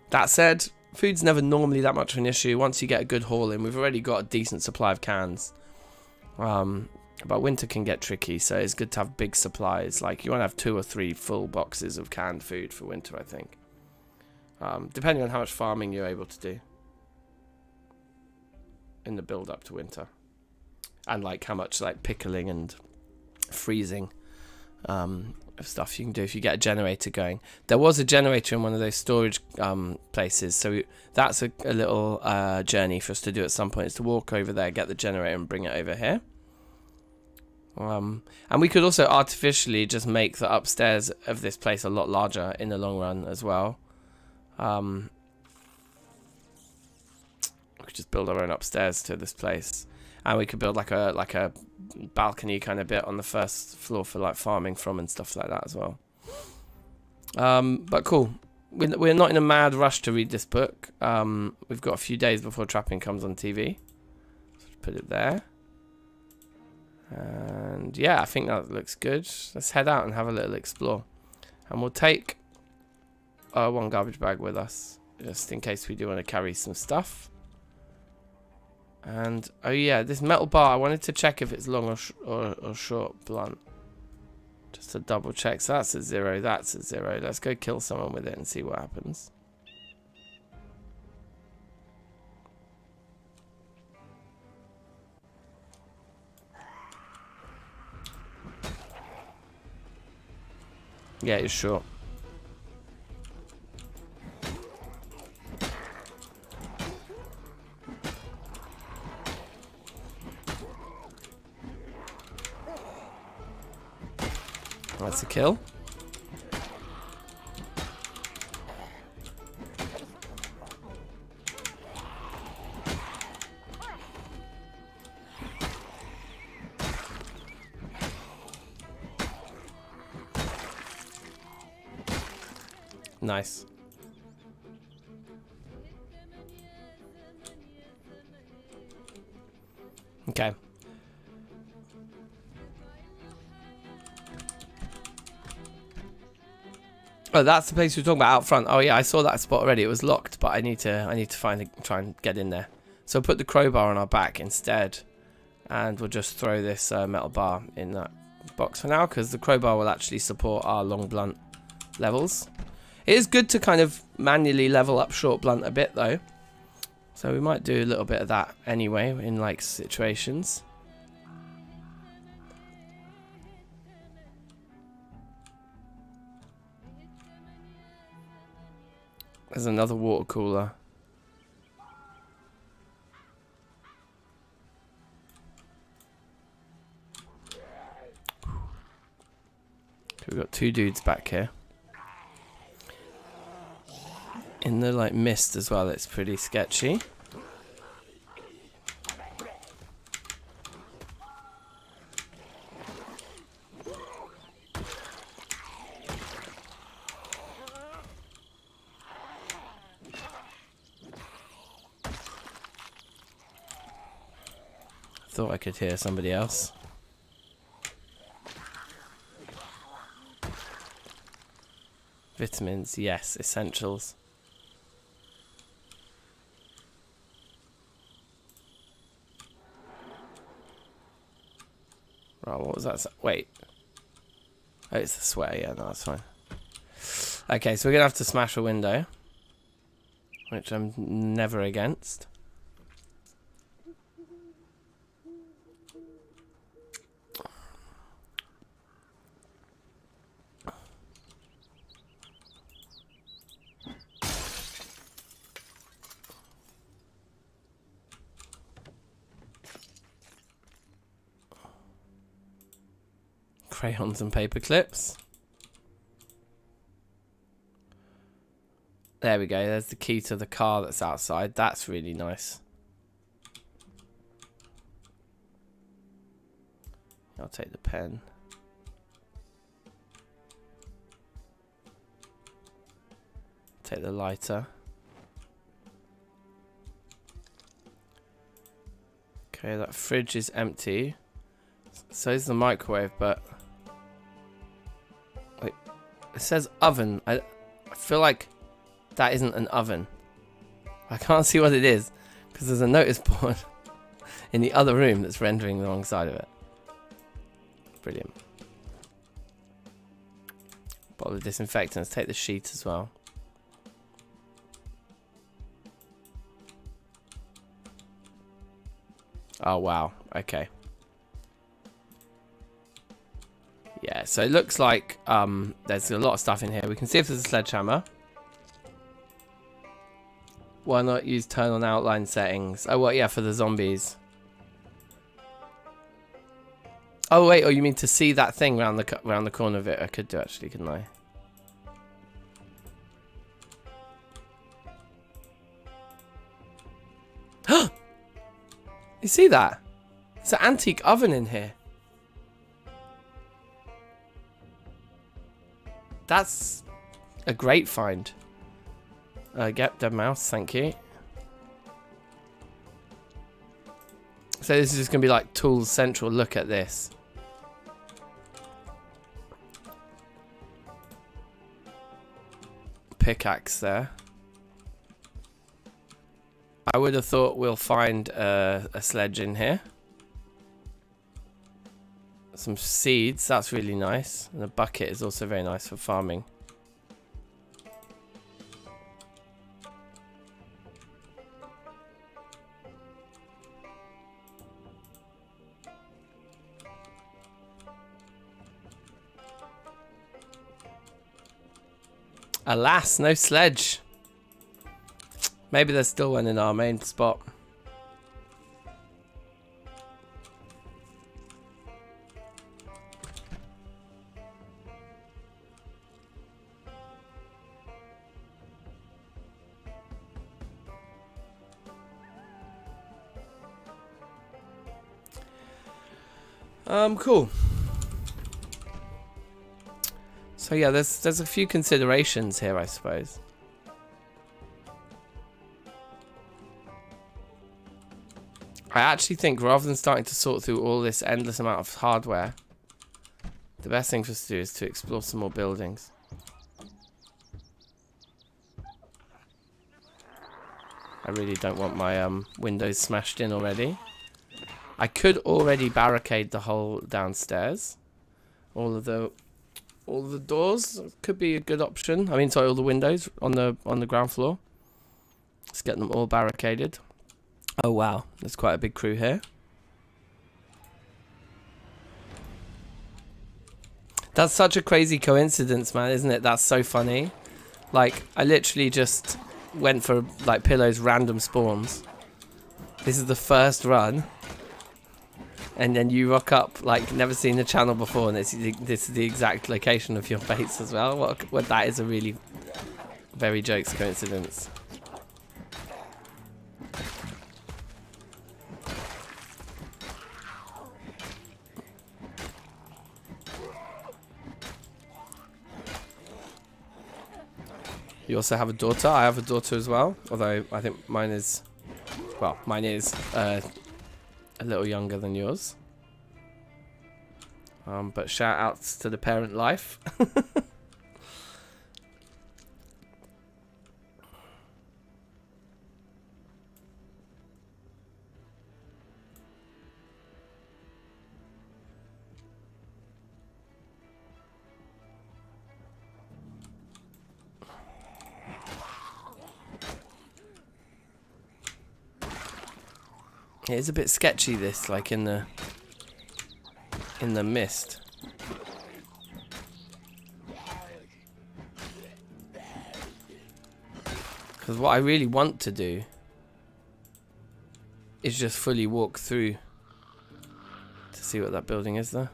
That said, food's never normally that much of an issue once you get a good haul in. We've already got a decent supply of cans. But winter can get tricky, so it's good to have big supplies. Like, you want to have 2 or 3 full boxes of canned food for winter, I think. Depending on how much farming you're able to do in the build up to winter. And, like, how much, like, pickling and freezing of stuff you can do if you get a generator going. There was a generator in one of those storage places, so that's a little journey for us to do at some point, is to walk over there, get the generator and bring it over here. And we could also artificially just make the upstairs of this place a lot larger in the long run as well. We could just build our own upstairs to this place, and we could build like a balcony kind of bit on the first floor for like farming from and stuff like that as well. But cool. We're not in a mad rush to read this book. We've got a few days before trapping comes on TV. So put it there. And yeah, I think that looks good. Let's head out and have a little explore. And we'll take 1 garbage bag with us, just in case we do want to carry some stuff. And oh yeah, this metal bar, I wanted to check if it's long or short blunt. Just to double check. So that's a 0, that's a 0. Let's go kill someone with it and see what happens. Yeah, it's short. That's a kill. Nice. Okay. Oh, that's the place we were talking about out front. Oh yeah, I saw that spot already. It was locked, but I need to try and get in there. So put the crowbar on our back instead, and we'll just throw this metal bar in that box for now, because the crowbar will actually support our long blunt levels. It is good to kind of manually level up short blunt a bit though, so we might do a little bit of that anyway in like situations. There's another water cooler. We've got two dudes back here. In the like mist as well, it's pretty sketchy. Thought I could hear somebody else. Vitamins, yes, essentials. Right, what was that? Wait. Oh, it's the sweater. Yeah, no, that's fine. Okay, so we're going to have to smash a window, which I'm never against. Crayons and paper clips. There we go. There's the key to the car that's outside. That's really nice. I'll take the pen. Take the lighter. Okay, that fridge is empty. So is the microwave, but wait, it says oven. I feel like that isn't an oven. I can't see what it is because there's a notice board in the other room that's rendering the wrong side of it. Brilliant. Bottle of disinfectant. Let's take the sheet as well. Oh wow. Okay. Yeah, so it looks like there's a lot of stuff in here. We can see if there's a sledgehammer. Why not use turn on outline settings? Oh, well, yeah, for the zombies. Oh, wait, oh, you mean to see that thing round the corner of it? I could do, actually, couldn't I? You see that? It's an antique oven in here. That's a great find. Get dead mouse, thank you. So this is just gonna be like Tools Central. Look at this. Pickaxe there. I would have thought we'll find a sledge in here. Some seeds, that's really nice. And a bucket is also very nice for farming. Alas, no sledge. Maybe there's still one in our main spot. Cool. So yeah, there's a few considerations here, I suppose. I actually think rather than starting to sort through all this endless amount of hardware, the best thing for us to do is to explore some more buildings. I really don't want my windows smashed in already. I could already barricade the whole downstairs. All of the doors could be a good option. I mean, sorry, all the windows on the ground floor. Let's get them all barricaded. Oh wow, there's quite a big crew here. That's such a crazy coincidence, man, isn't it? That's so funny. Like, I literally just went for like Pillow's random spawns. This is the first run. And then you rock up like never seen the channel before, and this is the exact location of your base as well. What that is a really very jokes coincidence. You also have a daughter. I have a daughter as well, although I think mine is, well, a little younger than yours. But shout outs to the parent life. It is a bit sketchy, this, like in the mist. Because what I really want to do is just fully walk through to see what that building is there.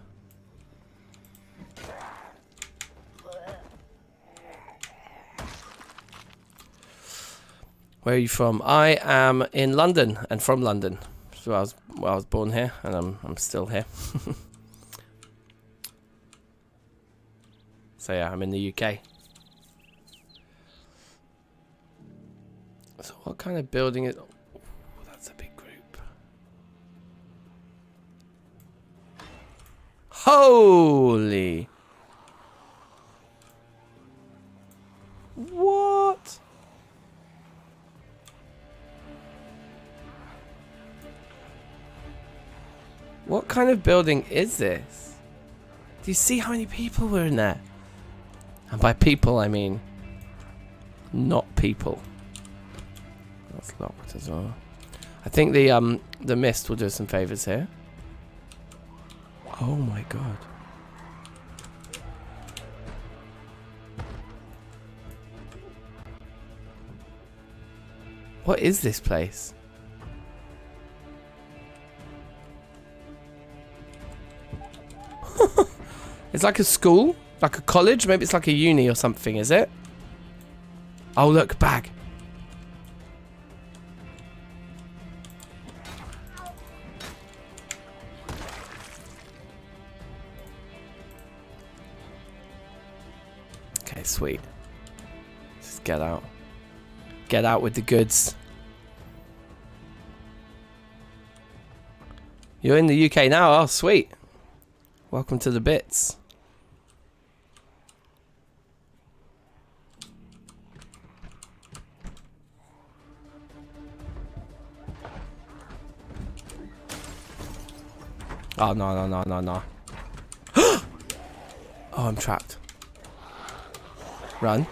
Where are you from? I am in London and from London. So I was born here, and I'm still here. So yeah, I'm in the UK. So what kind of building is? Oh, that's a big group. Holy! What? What kind of building is this? Do you see how many people were in there? And by people, I mean not people. That's locked as well. I think the mist will do us some favors here. Oh my god. What is this place? It's like a school, like a college. Maybe it's like a uni or something, is it? Oh, look, bag. Okay, sweet. Just get out. Get out with the goods. You're in the UK now? Oh, sweet. Welcome to the bits. Oh, no. Oh, I'm trapped. Run.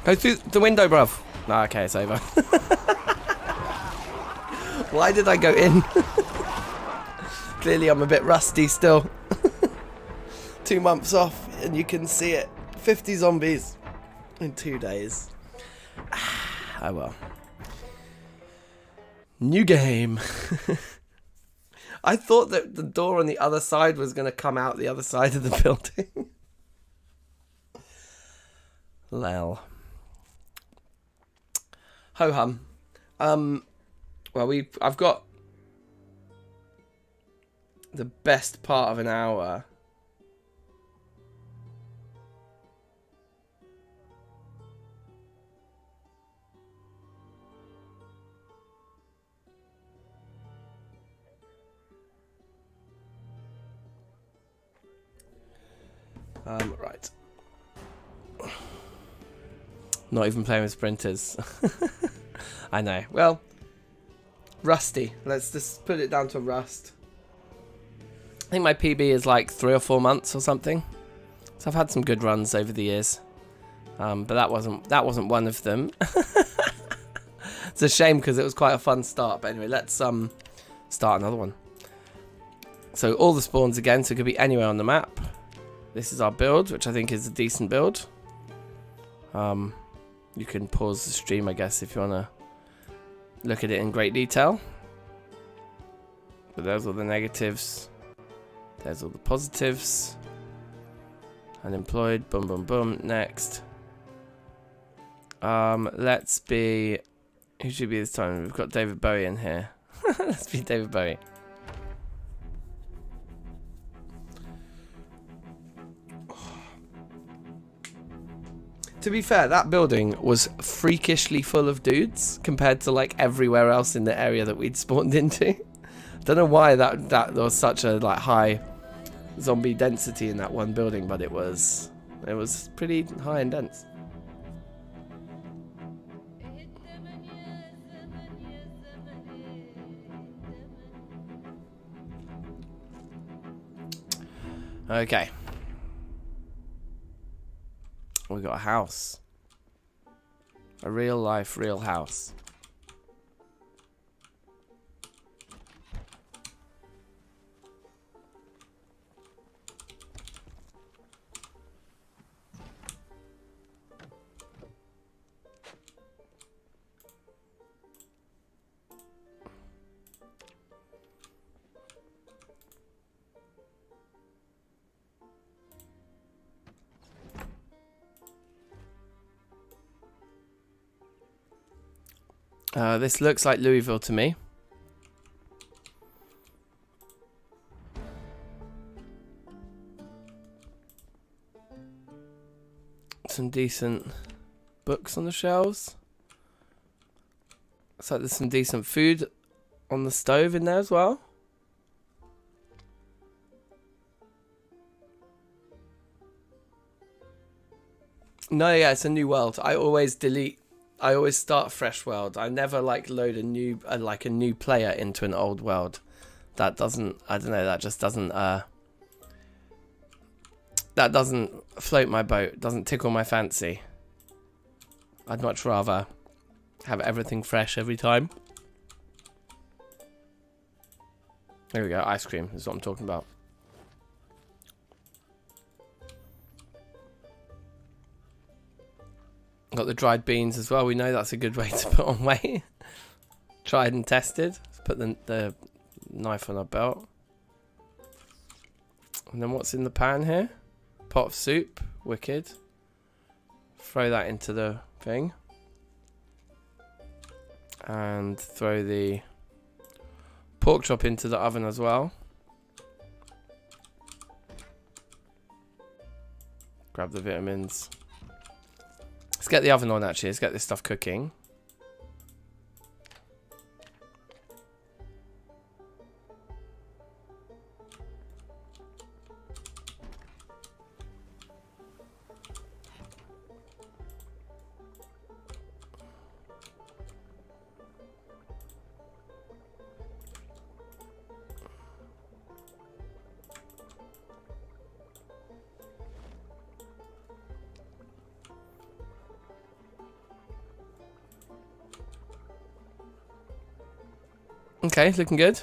Go through the window, bruv. No, okay, it's over. Why did I go in? Clearly I'm a bit rusty still. 2 months off and you can see it. 50 zombies in 2 days. Oh well. New game. I thought that the door on the other side was going to come out the other side of the building. Lel. Ho hum. Well, I've got the best part of an hour. Right. Not even playing with sprinters. I know. Well, rusty. Let's just put it down to rust. I think my PB is like 3 or 4 months or something. So I've had some good runs over the years. But that wasn't one of them. It's a shame because it was quite a fun start. But anyway, let's start another one. So all the spawns again, so it could be anywhere on the map. This is our build, which I think is a decent build. You can pause the stream, I guess, if you want to look at it in great detail. But there's all the negatives. There's all the positives. Unemployed, boom, boom, boom. Next. Let's be... Who should be this time? We've got David Bowie in here. Let's be David Bowie. To be fair, that building was freakishly full of dudes compared to like everywhere else in the area that we'd spawned into. Don't know why that there was such a like high zombie density in that one building, but it was pretty high and dense. Okay. We got a house. A real life, real house. This looks like Louisville to me. Some decent books on the shelves. Looks like there's some decent food on the stove in there as well. No, yeah, it's a new world. I always start a fresh world. I never like load a new player into an old world. That doesn't, I don't know, that just doesn't that doesn't float my boat, doesn't tickle my fancy. I'd much rather have everything fresh every time. There we go, ice cream is what I'm talking about. Got the dried beans as well. We know that's a good way to put on weight. Tried and tested. Let's put the knife on our belt. And then what's in the pan here? Pot of soup. Wicked. Throw that into the thing. And throw the pork chop into the oven as well. Grab the vitamins. Let's get the oven on actually, let's get this stuff cooking. Okay, looking good.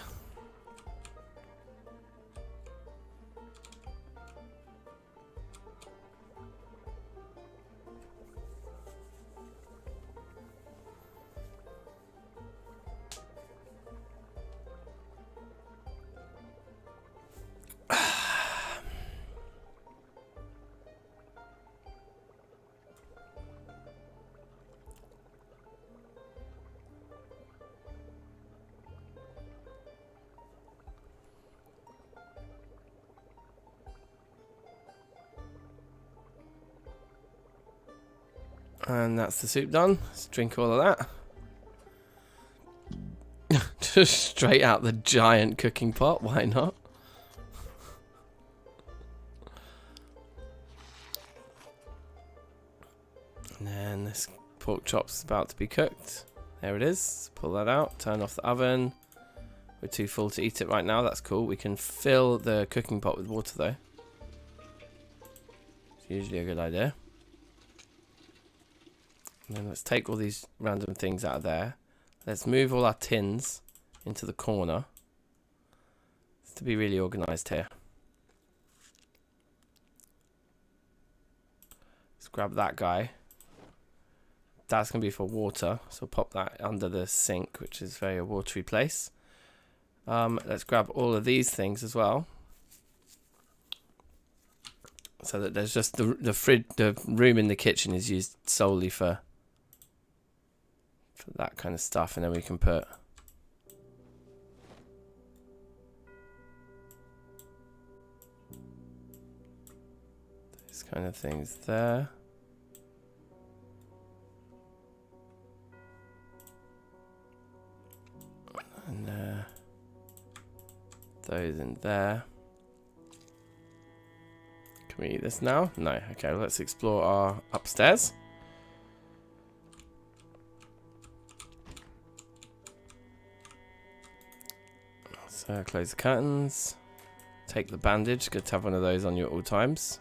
And that's the soup done. Let's drink all of that. Just straight out the giant cooking pot. Why not? And then this pork chop's about to be cooked. There it is. Pull that out. Turn off the oven. We're too full to eat it right now. That's cool. We can fill the cooking pot with water though. It's usually a good idea. And then let's take all these random things out of there. Let's move all our tins into the corner. It's to be really organized here. Let's grab that guy. That's going to be for water, so pop that under the sink, which is very a watery place. Let's grab all of these things as well, so that there's just the room in the kitchen is used solely for that kind of stuff, and then we can put these kind of things there. And those in there. Can we eat this now? No. Okay, well, let's explore our upstairs. So close the curtains. Take the bandage. Good to have one of those on you at all times.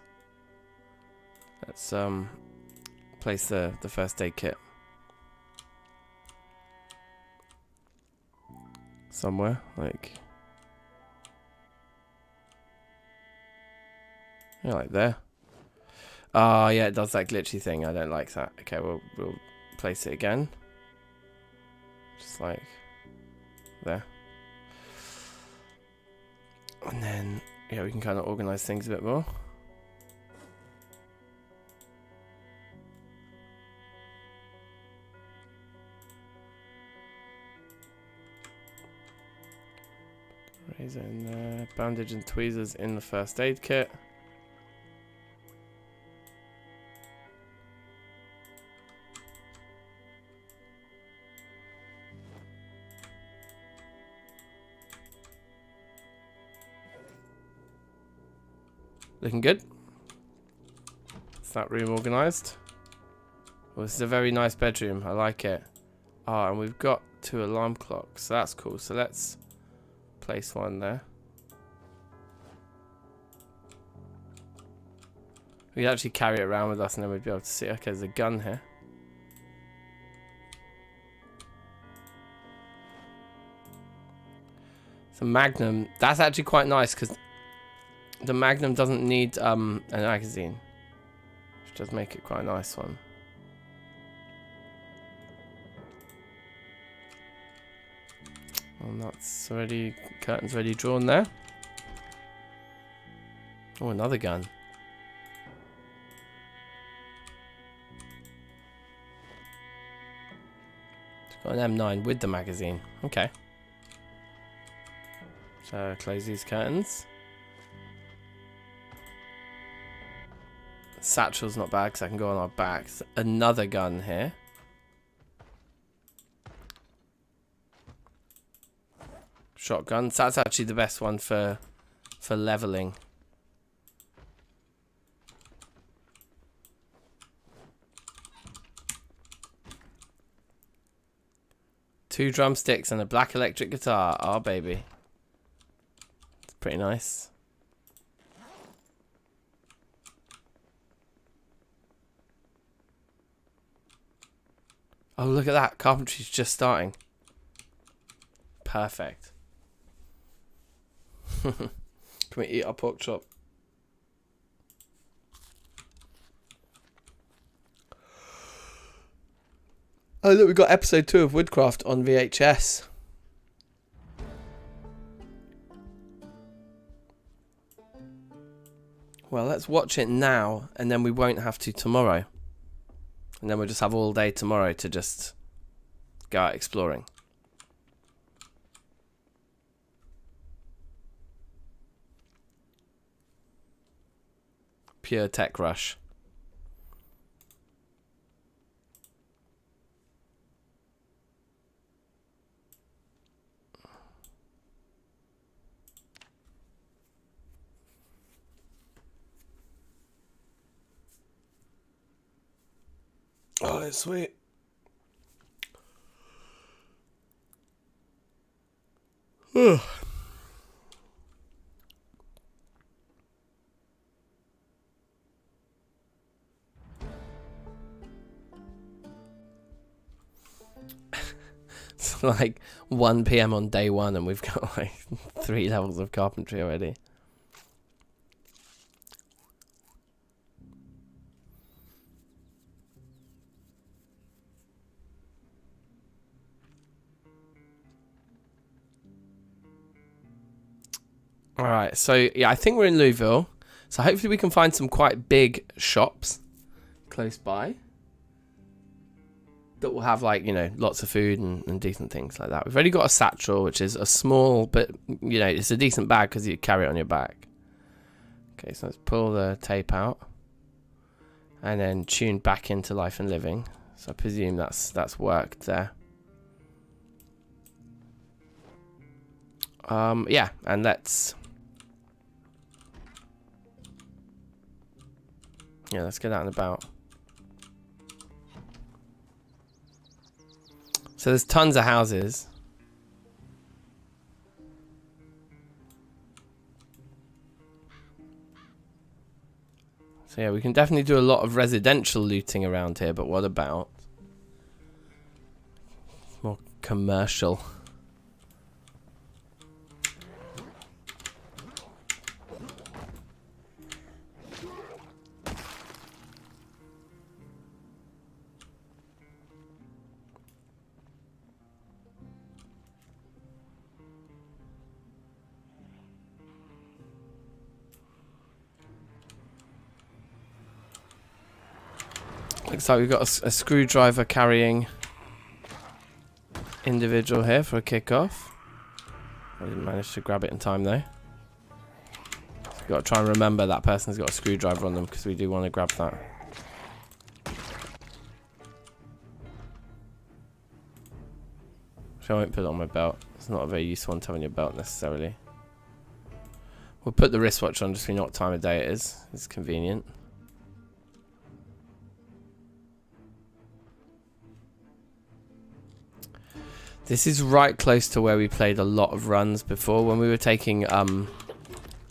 Let's place the first aid kit somewhere, like there. Oh yeah, it does that glitchy thing. I don't like that. Okay, we'll place it again, just like there. And then yeah, we can kind of organize things a bit more. Razor in there, bandage and tweezers in the first aid kit. Looking good. Is that room organised? Well, this is a very nice bedroom. I like it. Ah, and we've got 2 alarm clocks, so that's cool. So let's place one there. We could actually carry it around with us, and then we'd be able to see. Okay, there's a gun here. It's a Magnum. That's actually quite nice because the Magnum doesn't need a magazine, which does make it quite a nice one. And that's already, curtains already drawn there. Oh, another gun. It's got an M9 with the magazine. Okay. So close these curtains. Satchel's not bad because I can go on our backs. Another gun here. Shotguns. That's actually the best one for leveling. Two drumsticks and a black electric guitar. Oh, baby. It's pretty nice. Oh, look at that. Carpentry's just starting. Perfect. Can we eat our pork chop? Oh, look, we've got episode 2 of Woodcraft on VHS. Well, let's watch it now, and then we won't have to tomorrow. And then we'll just have all day tomorrow to just go out exploring. Pure tech rush. Oh, that's sweet. It's like 1 PM on day one and we've got like 3 levels of carpentry already. Alright, so yeah, I think we're in Louisville. So hopefully we can find some quite big shops close by that will have, like, you know, lots of food and decent things like that. We've already got a satchel, which is a small, but, you know, it's a decent bag because you carry it on your back. Okay, so let's pull the tape out and then tune back into Life and Living. So I presume that's worked there. Yeah, and let's get out and about. So there's tons of houses. So yeah, we can definitely do a lot of residential looting around here, but what about more commercial? Looks like we've got a screwdriver carrying individual here for a kickoff. I didn't manage to grab it in time though. We've got to try and remember that person's got a screwdriver on them because we do want to grab that. So I won't put it on my belt. It's not a very useful one to have on your belt necessarily. We'll put the wristwatch on just so we know what time of day it is. It's convenient. This is right close to where we played a lot of runs before when we were taking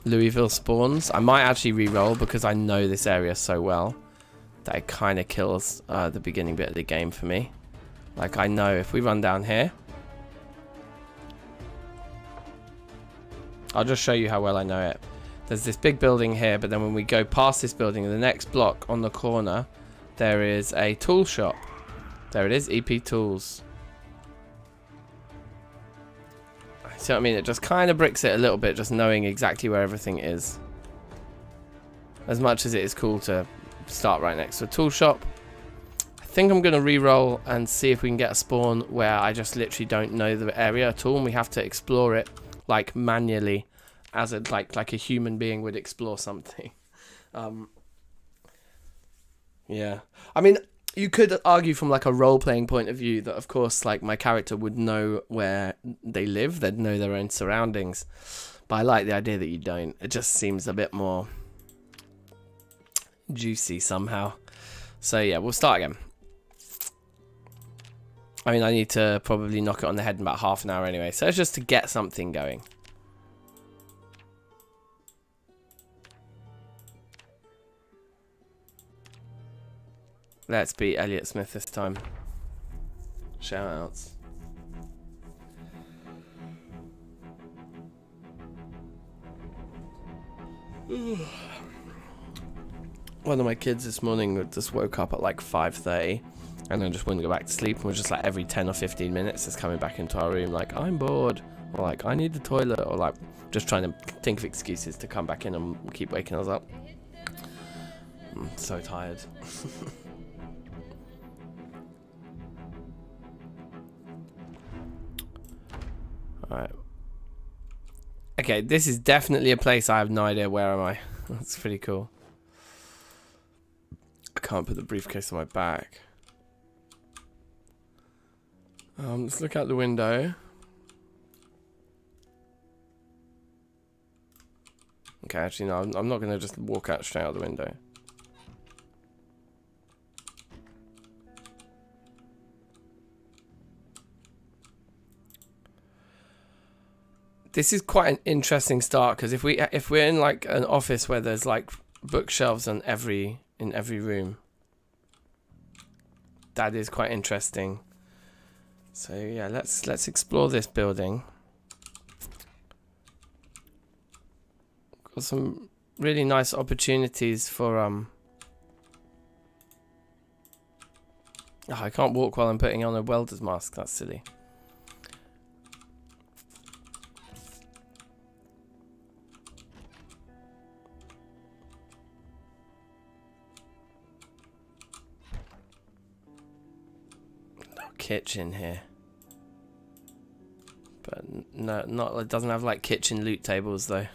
Louisville spawns. I might actually re-roll because I know this area so well that it kind of kills the beginning bit of the game for me. Like, I know if we run down here, I'll just show you how well I know it. There's this big building here, but then when we go past this building, in the next block on the corner, there is a tool shop. There it is, EP Tools. See what I mean? It just kind of bricks it a little bit, just knowing exactly where everything is. As much as it is cool to start right next to a tool shop. I think I'm going to re-roll and see if we can get a spawn where I just literally don't know the area at all, and we have to explore it like manually, as a like a human being would explore something. Yeah, I mean, you could argue from like a role-playing point of view that, of course, like my character would know where they live, they'd know their own surroundings. But I like the idea that you don't. It just seems a bit more juicy somehow. So yeah, we'll start again. I mean, I need to probably knock it on the head in about half an hour anyway. So it's just to get something going. Let's beat Elliott Smith this time. Shout outs. One of my kids this morning just woke up at like 5:30 and then just wouldn't go back to sleep, and was just like every 10 or 15 minutes just coming back into our room like, I'm bored, or like, I need the toilet, or like just trying to think of excuses to come back in and keep waking us up. I'm so tired. Alright. Okay, this is definitely a place I have no idea where am I. That's pretty cool. I can't put the briefcase on my back. Let's look out the window. Okay, actually no, I'm not going to just walk out straight out the window. This is quite an interesting start, because if we're in like an office where there's like bookshelves in every room, that is quite interesting. So yeah, let's explore this building. Got some really nice opportunities for Oh, I can't walk while I'm putting on a welder's mask. That's silly. No kitchen here. But no, it doesn't have like kitchen loot tables though.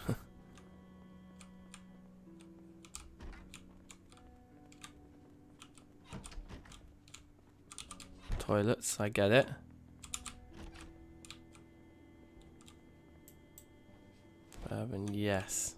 Toilets, I get it. Urban, yes.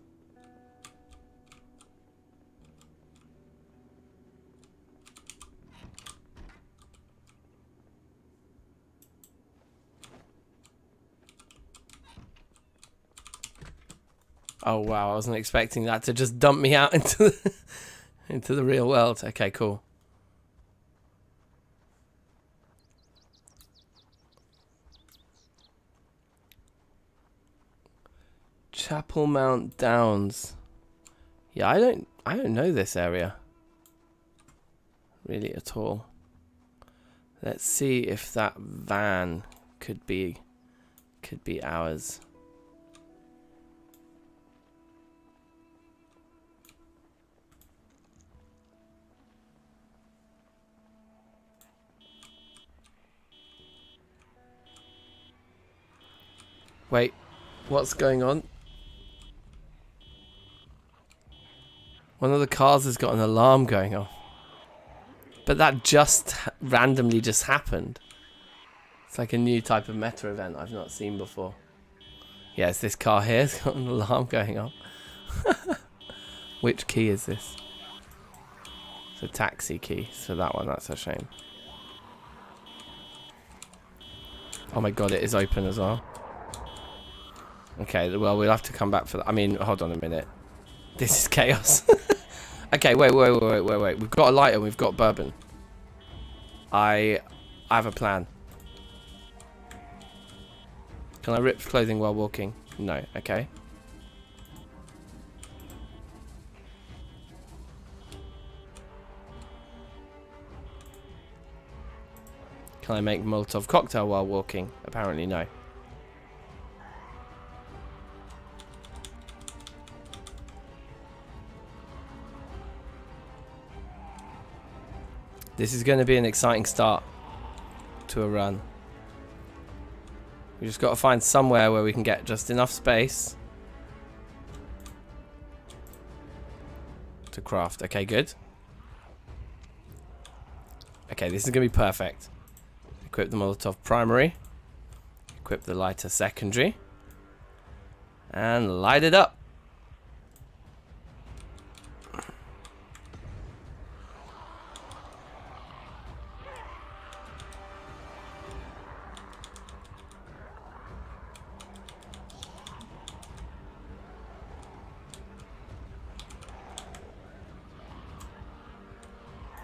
Oh wow, I wasn't expecting that to just dump me out into the real world. Okay, cool. Chapel Mount Downs. Yeah, I don't know this area really at all. Let's see if that van could be ours. Wait, what's going on? One of the cars has got an alarm going off. But that just randomly just happened. It's like a new type of meta event I've not seen before. Yeah, it's this car here. It's got an alarm going off. Which key is this? It's a taxi key. So that one, that's a shame. Oh my god, it is open as well. Okay, well, we'll have to come back for that. I mean, hold on a minute. This is chaos. Okay, wait. We've got a lighter, we've got bourbon. I have a plan. Can I rip clothing while walking? No, okay. Can I make Molotov cocktail while walking? Apparently no. This is going to be an exciting start to a run. We just got to find somewhere where we can get just enough space to craft. Okay, good. Okay, this is going to be perfect. Equip the Molotov primary. Equip the lighter secondary. And light it up.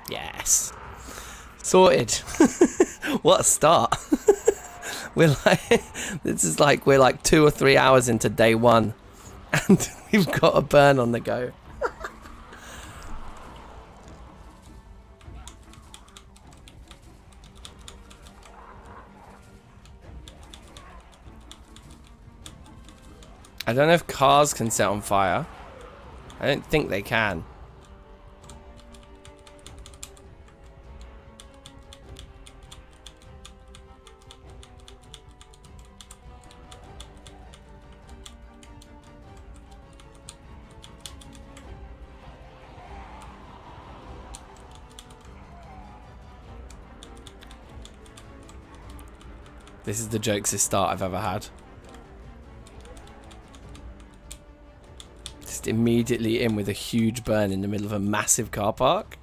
Yes. Sorted. What a start. We're like 2 or 3 hours into day one and we've got a burn on the go. I don't know if cars can set on fire. I don't think they can. This is the jokesiest start I've ever had. Just immediately in with a huge burn in the middle of a massive car park.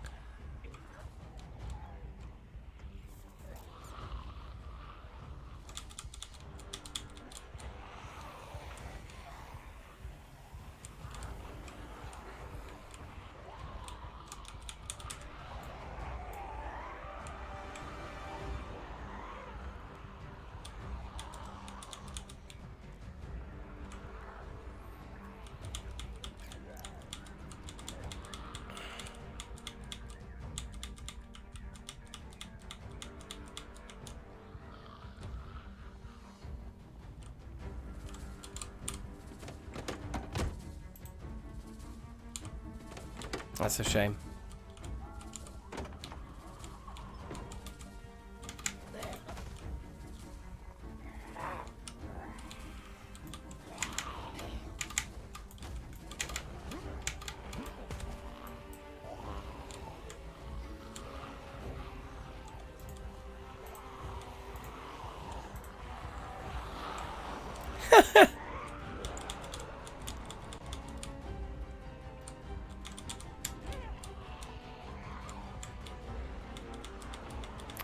That's a shame.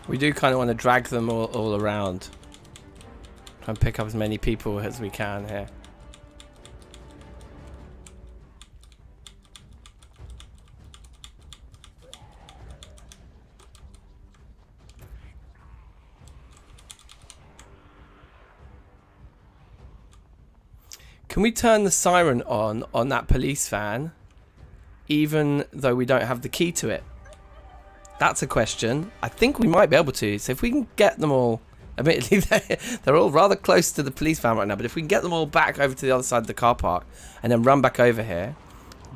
We do kind of want to drag them all around. Try and pick up as many people as we can here. Can we turn the siren on that police van, even though we don't have the key to it? That's a question. I think we might be able to. So if we can get them all, admittedly they're all rather close to the police van right now, but if we can get them all back over to the other side of the car park and then run back over here,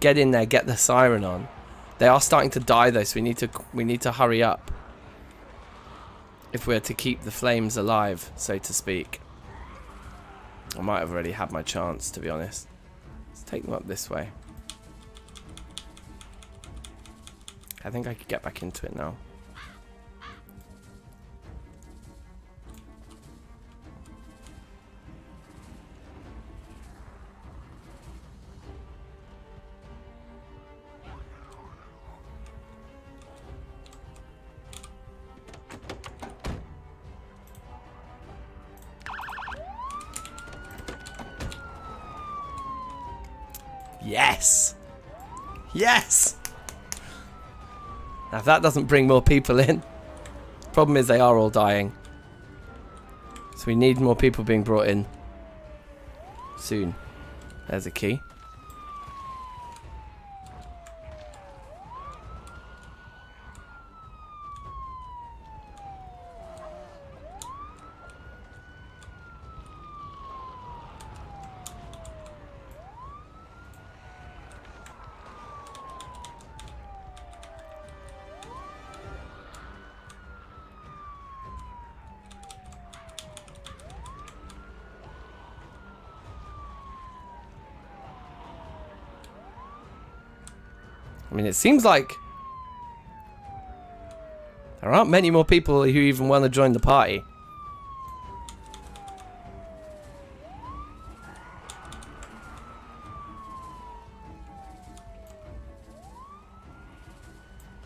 get in there, get the siren on. They are starting to die though, so we need to hurry up if we're to keep the flames alive, so to speak. I might have already had my chance, to be honest. Let's take them up this way. I think I could get back into it now. Yes! Yes! Now if that doesn't bring more people in, problem is they are all dying. So we need more people being brought in soon. There's a key. I mean, it seems like there aren't many more people who even want to join the party.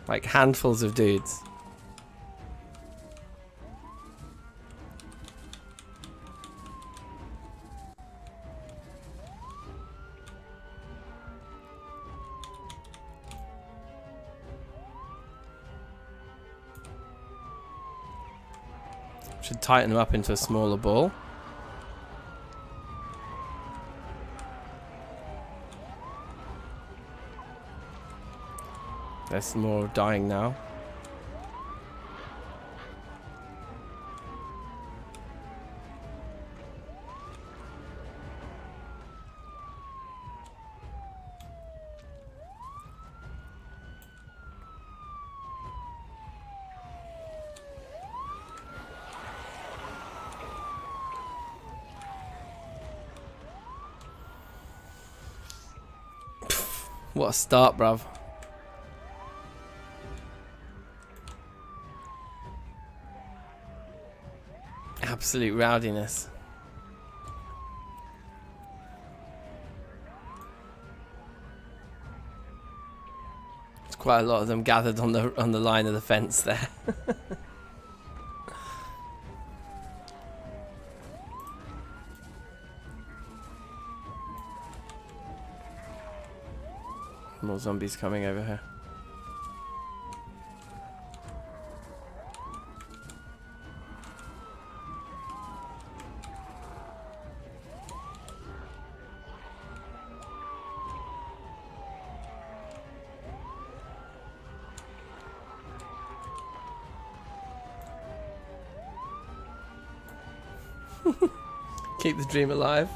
Like handfuls of dudes. Should tighten them up into a smaller ball. There's some more dying now. What a start, bruv. Absolute rowdiness. There's quite a lot of them gathered on the line of the fence there. More zombies coming over here. Keep the dream alive.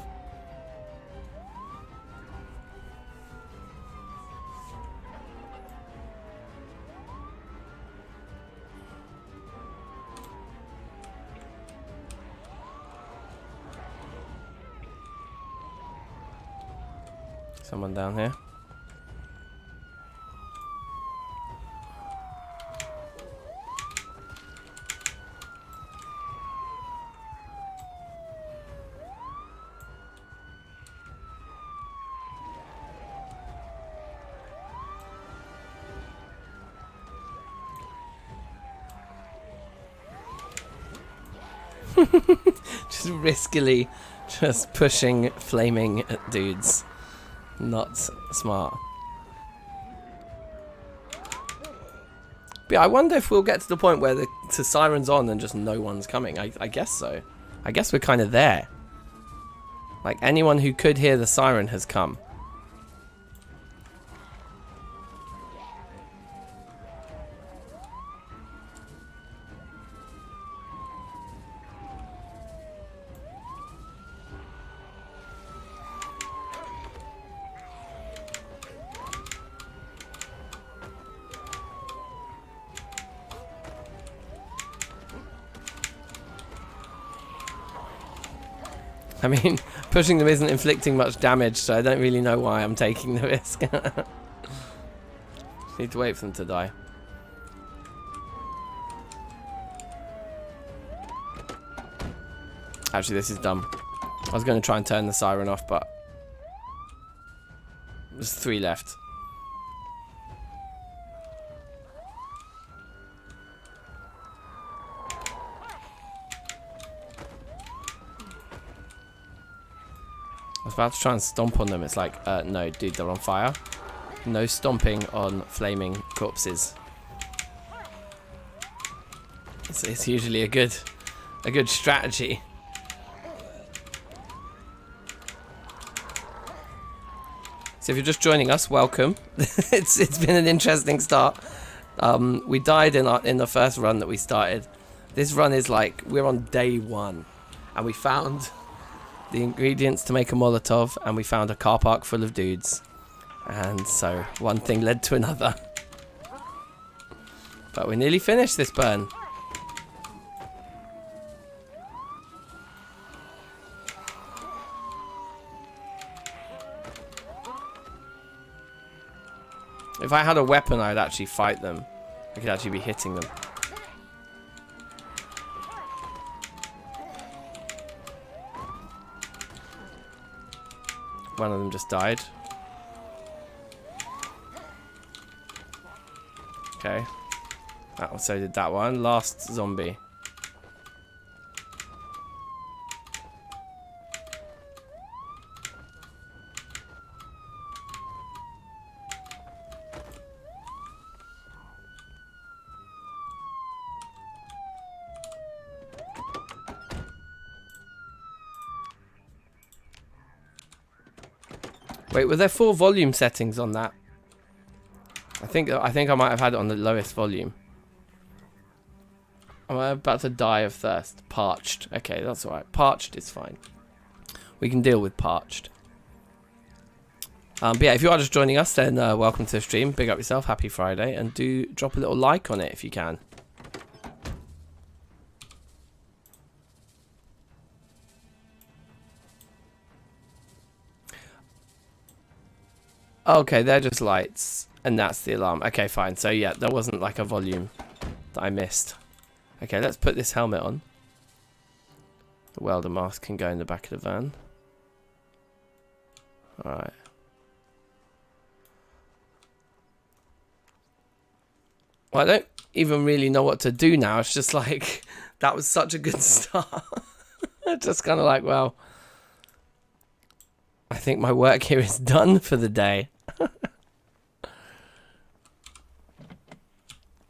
Someone down here. Just riskily just pushing flaming dudes. Not smart. But yeah, I wonder if we'll get to the point where the siren's on and just no one's coming. I guess so. I guess we're kind of there. Like, anyone who could hear the siren has come. I mean, pushing them isn't inflicting much damage, so I don't really know why I'm taking the risk. Need to wait for them to die. Actually, this is dumb. I was going to try and turn the siren off, but there's 3 left. I was about to try and stomp on them. It's like, no, dude, they're on fire. No stomping on flaming corpses. It's usually a good strategy. So if you're just joining us, welcome. It's been an interesting start. We died in the first run that we started. This run is like, we're on day 1, and we found the ingredients to make a Molotov, and we found a car park full of dudes, and so one thing led to another. But we nearly finished this burn. If I had a weapon, I'd actually fight them. I could actually be hitting them. One of them just died. Okay. So did that one. Last zombie. Wait, were there 4 volume settings on that? I think I might have had it on the lowest volume. I'm about to die of thirst. Parched. Okay, that's alright. Parched is fine. We can deal with parched. But yeah, if you are just joining us, then welcome to the stream. Big up yourself. Happy Friday. And do drop a little like on it if you can. Okay, they're just lights, and that's the alarm. Okay, fine. So yeah, there wasn't like a volume that I missed. Okay, let's put this helmet on. The welder mask can go in the back of the van. Alright. Well, I don't even really know what to do now. It's just like, that was such a good start. Just kind of like, well, I think my work here is done for the day.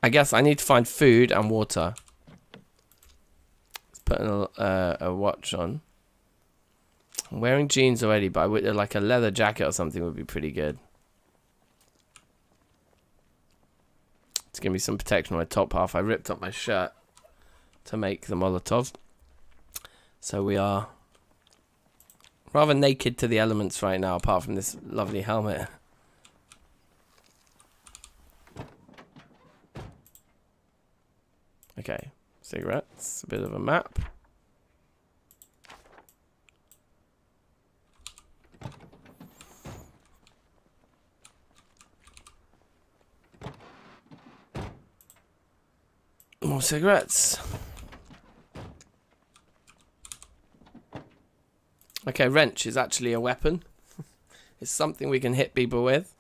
I guess I need to find food and water. Let's put a watch on. I'm wearing jeans already, but I would like a leather jacket or something would be pretty good. To give me some protection on my top half. I ripped up my shirt to make the Molotov. So we are rather naked to the elements right now, apart from this lovely helmet. Okay, cigarettes, a bit of a map. More cigarettes. Okay, wrench is actually a weapon. It's something we can hit people with.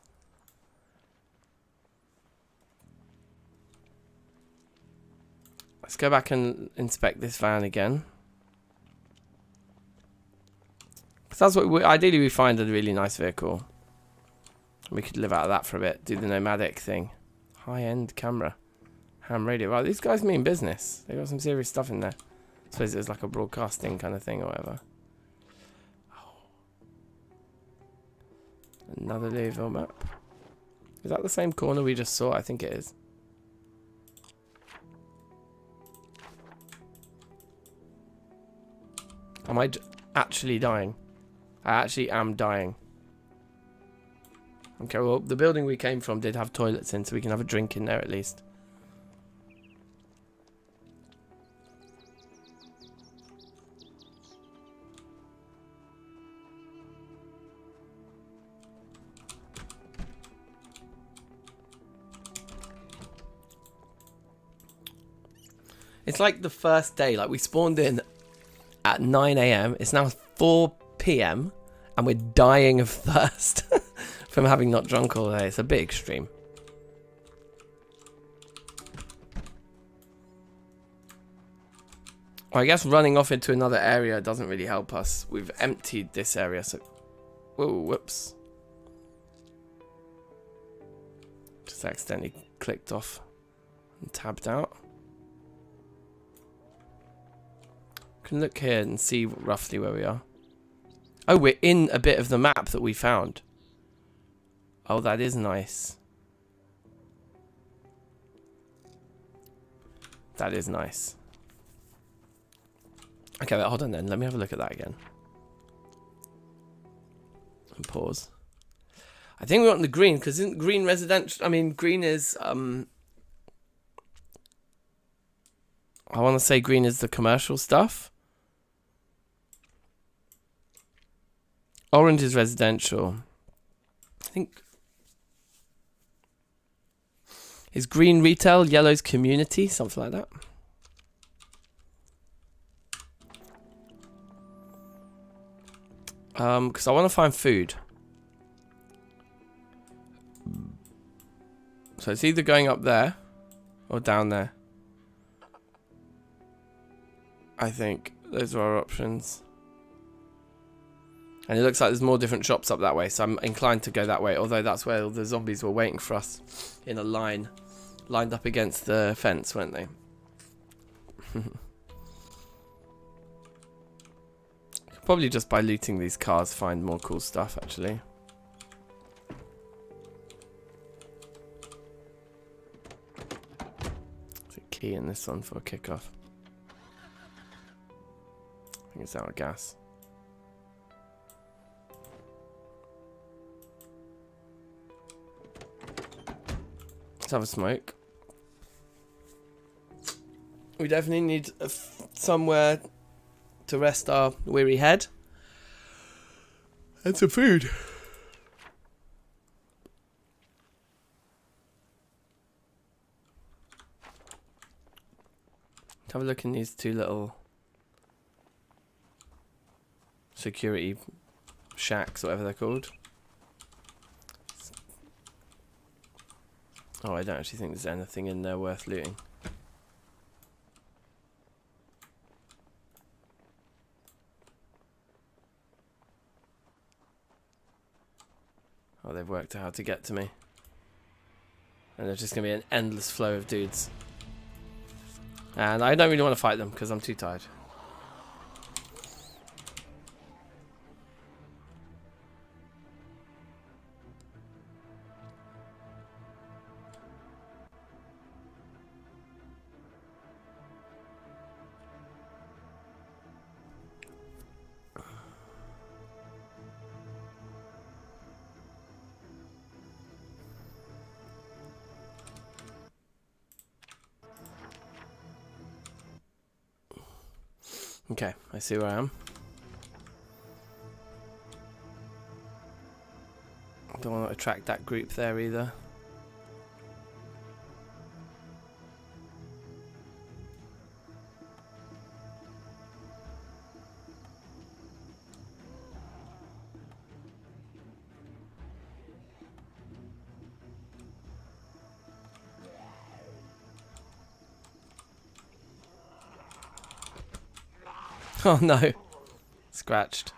Let's go back and inspect this van again. Because that's what ideally we find a really nice vehicle. We could live out of that for a bit. Do the nomadic thing. High-end camera. Ham radio. Right, these guys mean business. They got some serious stuff in there. I suppose it's like a broadcasting kind of thing or whatever. Oh. Another Louisville map. Is that the same corner we just saw? I think it is. Am I actually dying? I actually am dying. Okay, well, the building we came from did have toilets in, so we can have a drink in there at least. It's like the first day, like we spawned in at 9 AM. It's now 4 PM and we're dying of thirst from having not drunk all day. It's a bit extreme. Well, I guess running off into another area doesn't really help us. We've emptied this area, so... Whoa, whoops. Just accidentally clicked off and tabbed out. Can look here and see roughly where we are. Oh, we're in a bit of the map that we found. Oh, that is nice. That is nice. Okay, wait, hold on then. Let me have a look at that again. And pause. I think we want the green, because isn't green residential? I mean, green is... I want to say green is the commercial stuff. Orange is residential. I think... Is green retail, yellow's community? Something like that. Because I want to find food. So it's either going up there or down there. I think those are our options. And it looks like there's more different shops up that way, so I'm inclined to go that way, although that's where the zombies were waiting for us in a line, lined up against the fence, weren't they? Probably just by looting these cars find more cool stuff, actually. There's a key in this one for a kickoff. I think it's out of gas. Let's have a smoke. We definitely need somewhere to rest our weary head. And some food. Let's have a look in these two little security shacks, whatever they're called. Oh, I don't actually think there's anything in there worth looting. Oh, they've worked out how to get to me. And there's just going to be an endless flow of dudes. And I don't really want to fight them because I'm too tired. Okay, I see where I am. I don't want to attract that group there either. Oh no. Scratched.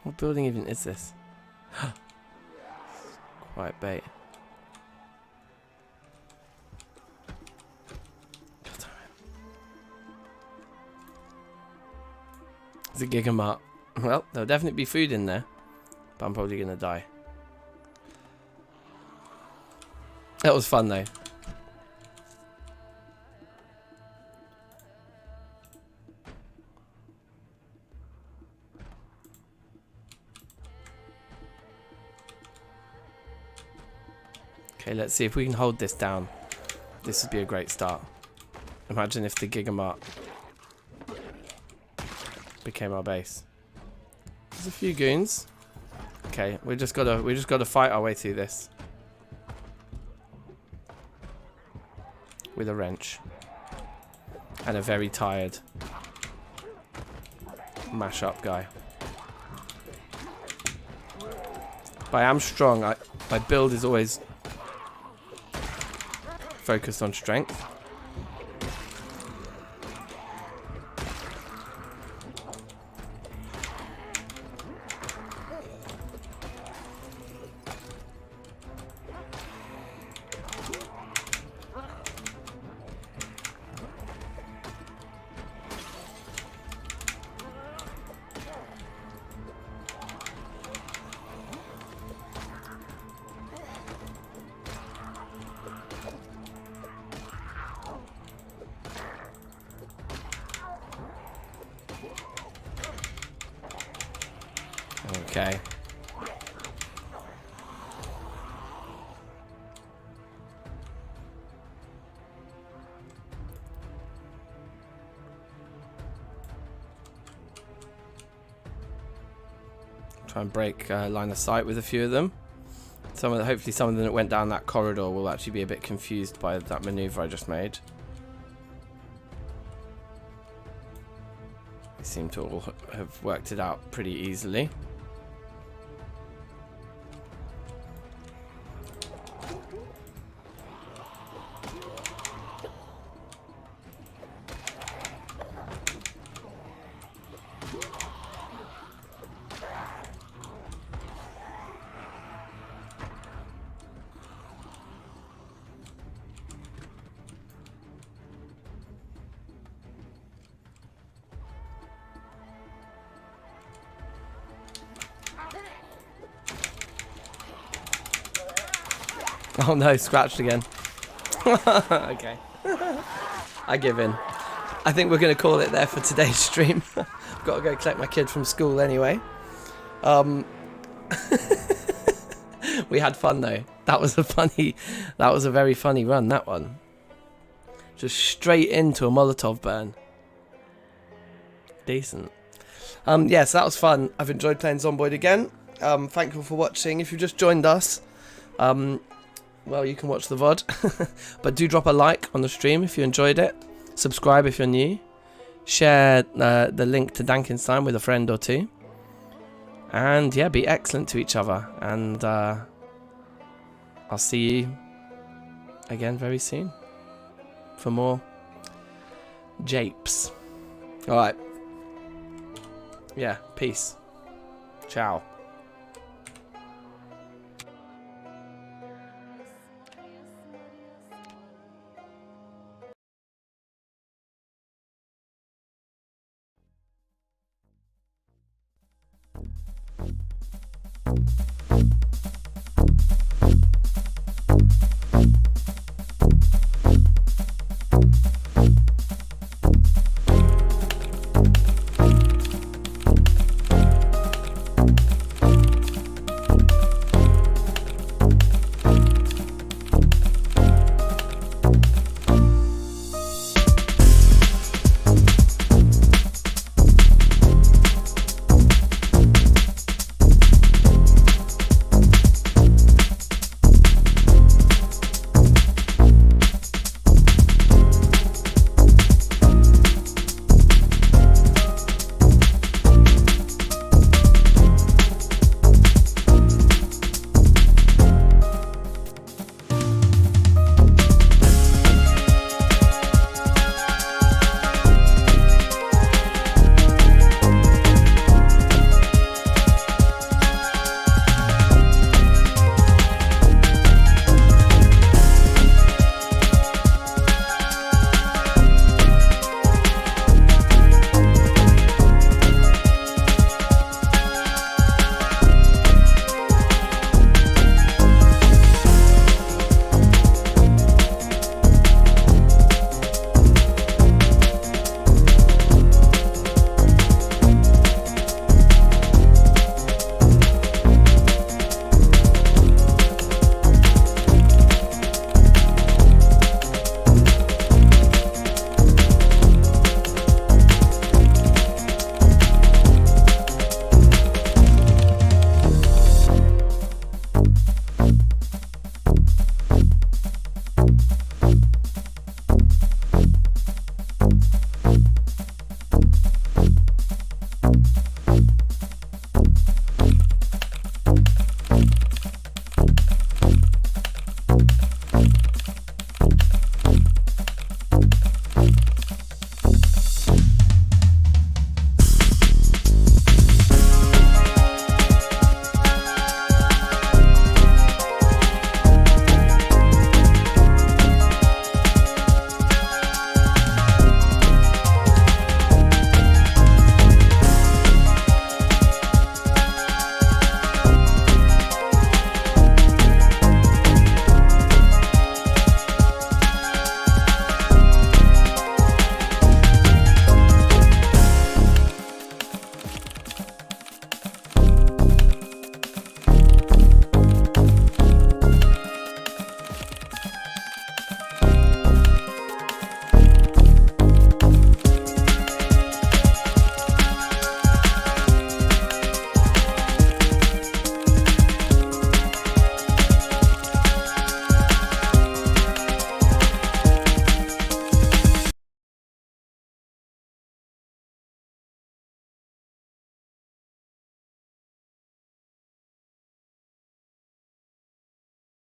What building even is this? Quite bait. It's a Gigamart. Well, there'll definitely be food in there, but I'm probably gonna die. That was fun though. Okay, let's see if we can hold this down. This would be a great start. Imagine if the Gigamart became our base. There's a few goons. Okay, we just gotta fight our way through this with a wrench and a very tired mash up guy. But I am strong. My build is always focused on strength. Okay. Try and break line of sight with a few of them. Hopefully some of them that went down that corridor will actually be a bit confused by that maneuver I just made. They seem to all have worked it out pretty easily. Oh no, scratched again. Okay. I give in. I think we're going to call it there for today's stream. I've got to go collect my kid from school anyway. We had fun though. That was a very funny run, that one. Just straight into a Molotov burn. Decent. Yeah, so that was fun. I've enjoyed playing Zomboid again. Thank you for watching. If you've just joined us, well, you can watch the VOD. But do drop a like on the stream if you enjoyed it. Subscribe if you're new. Share the link to DankNStein with a friend or two. And yeah, be excellent to each other. And I'll see you again very soon for more japes. Alright. Yeah, peace. Ciao.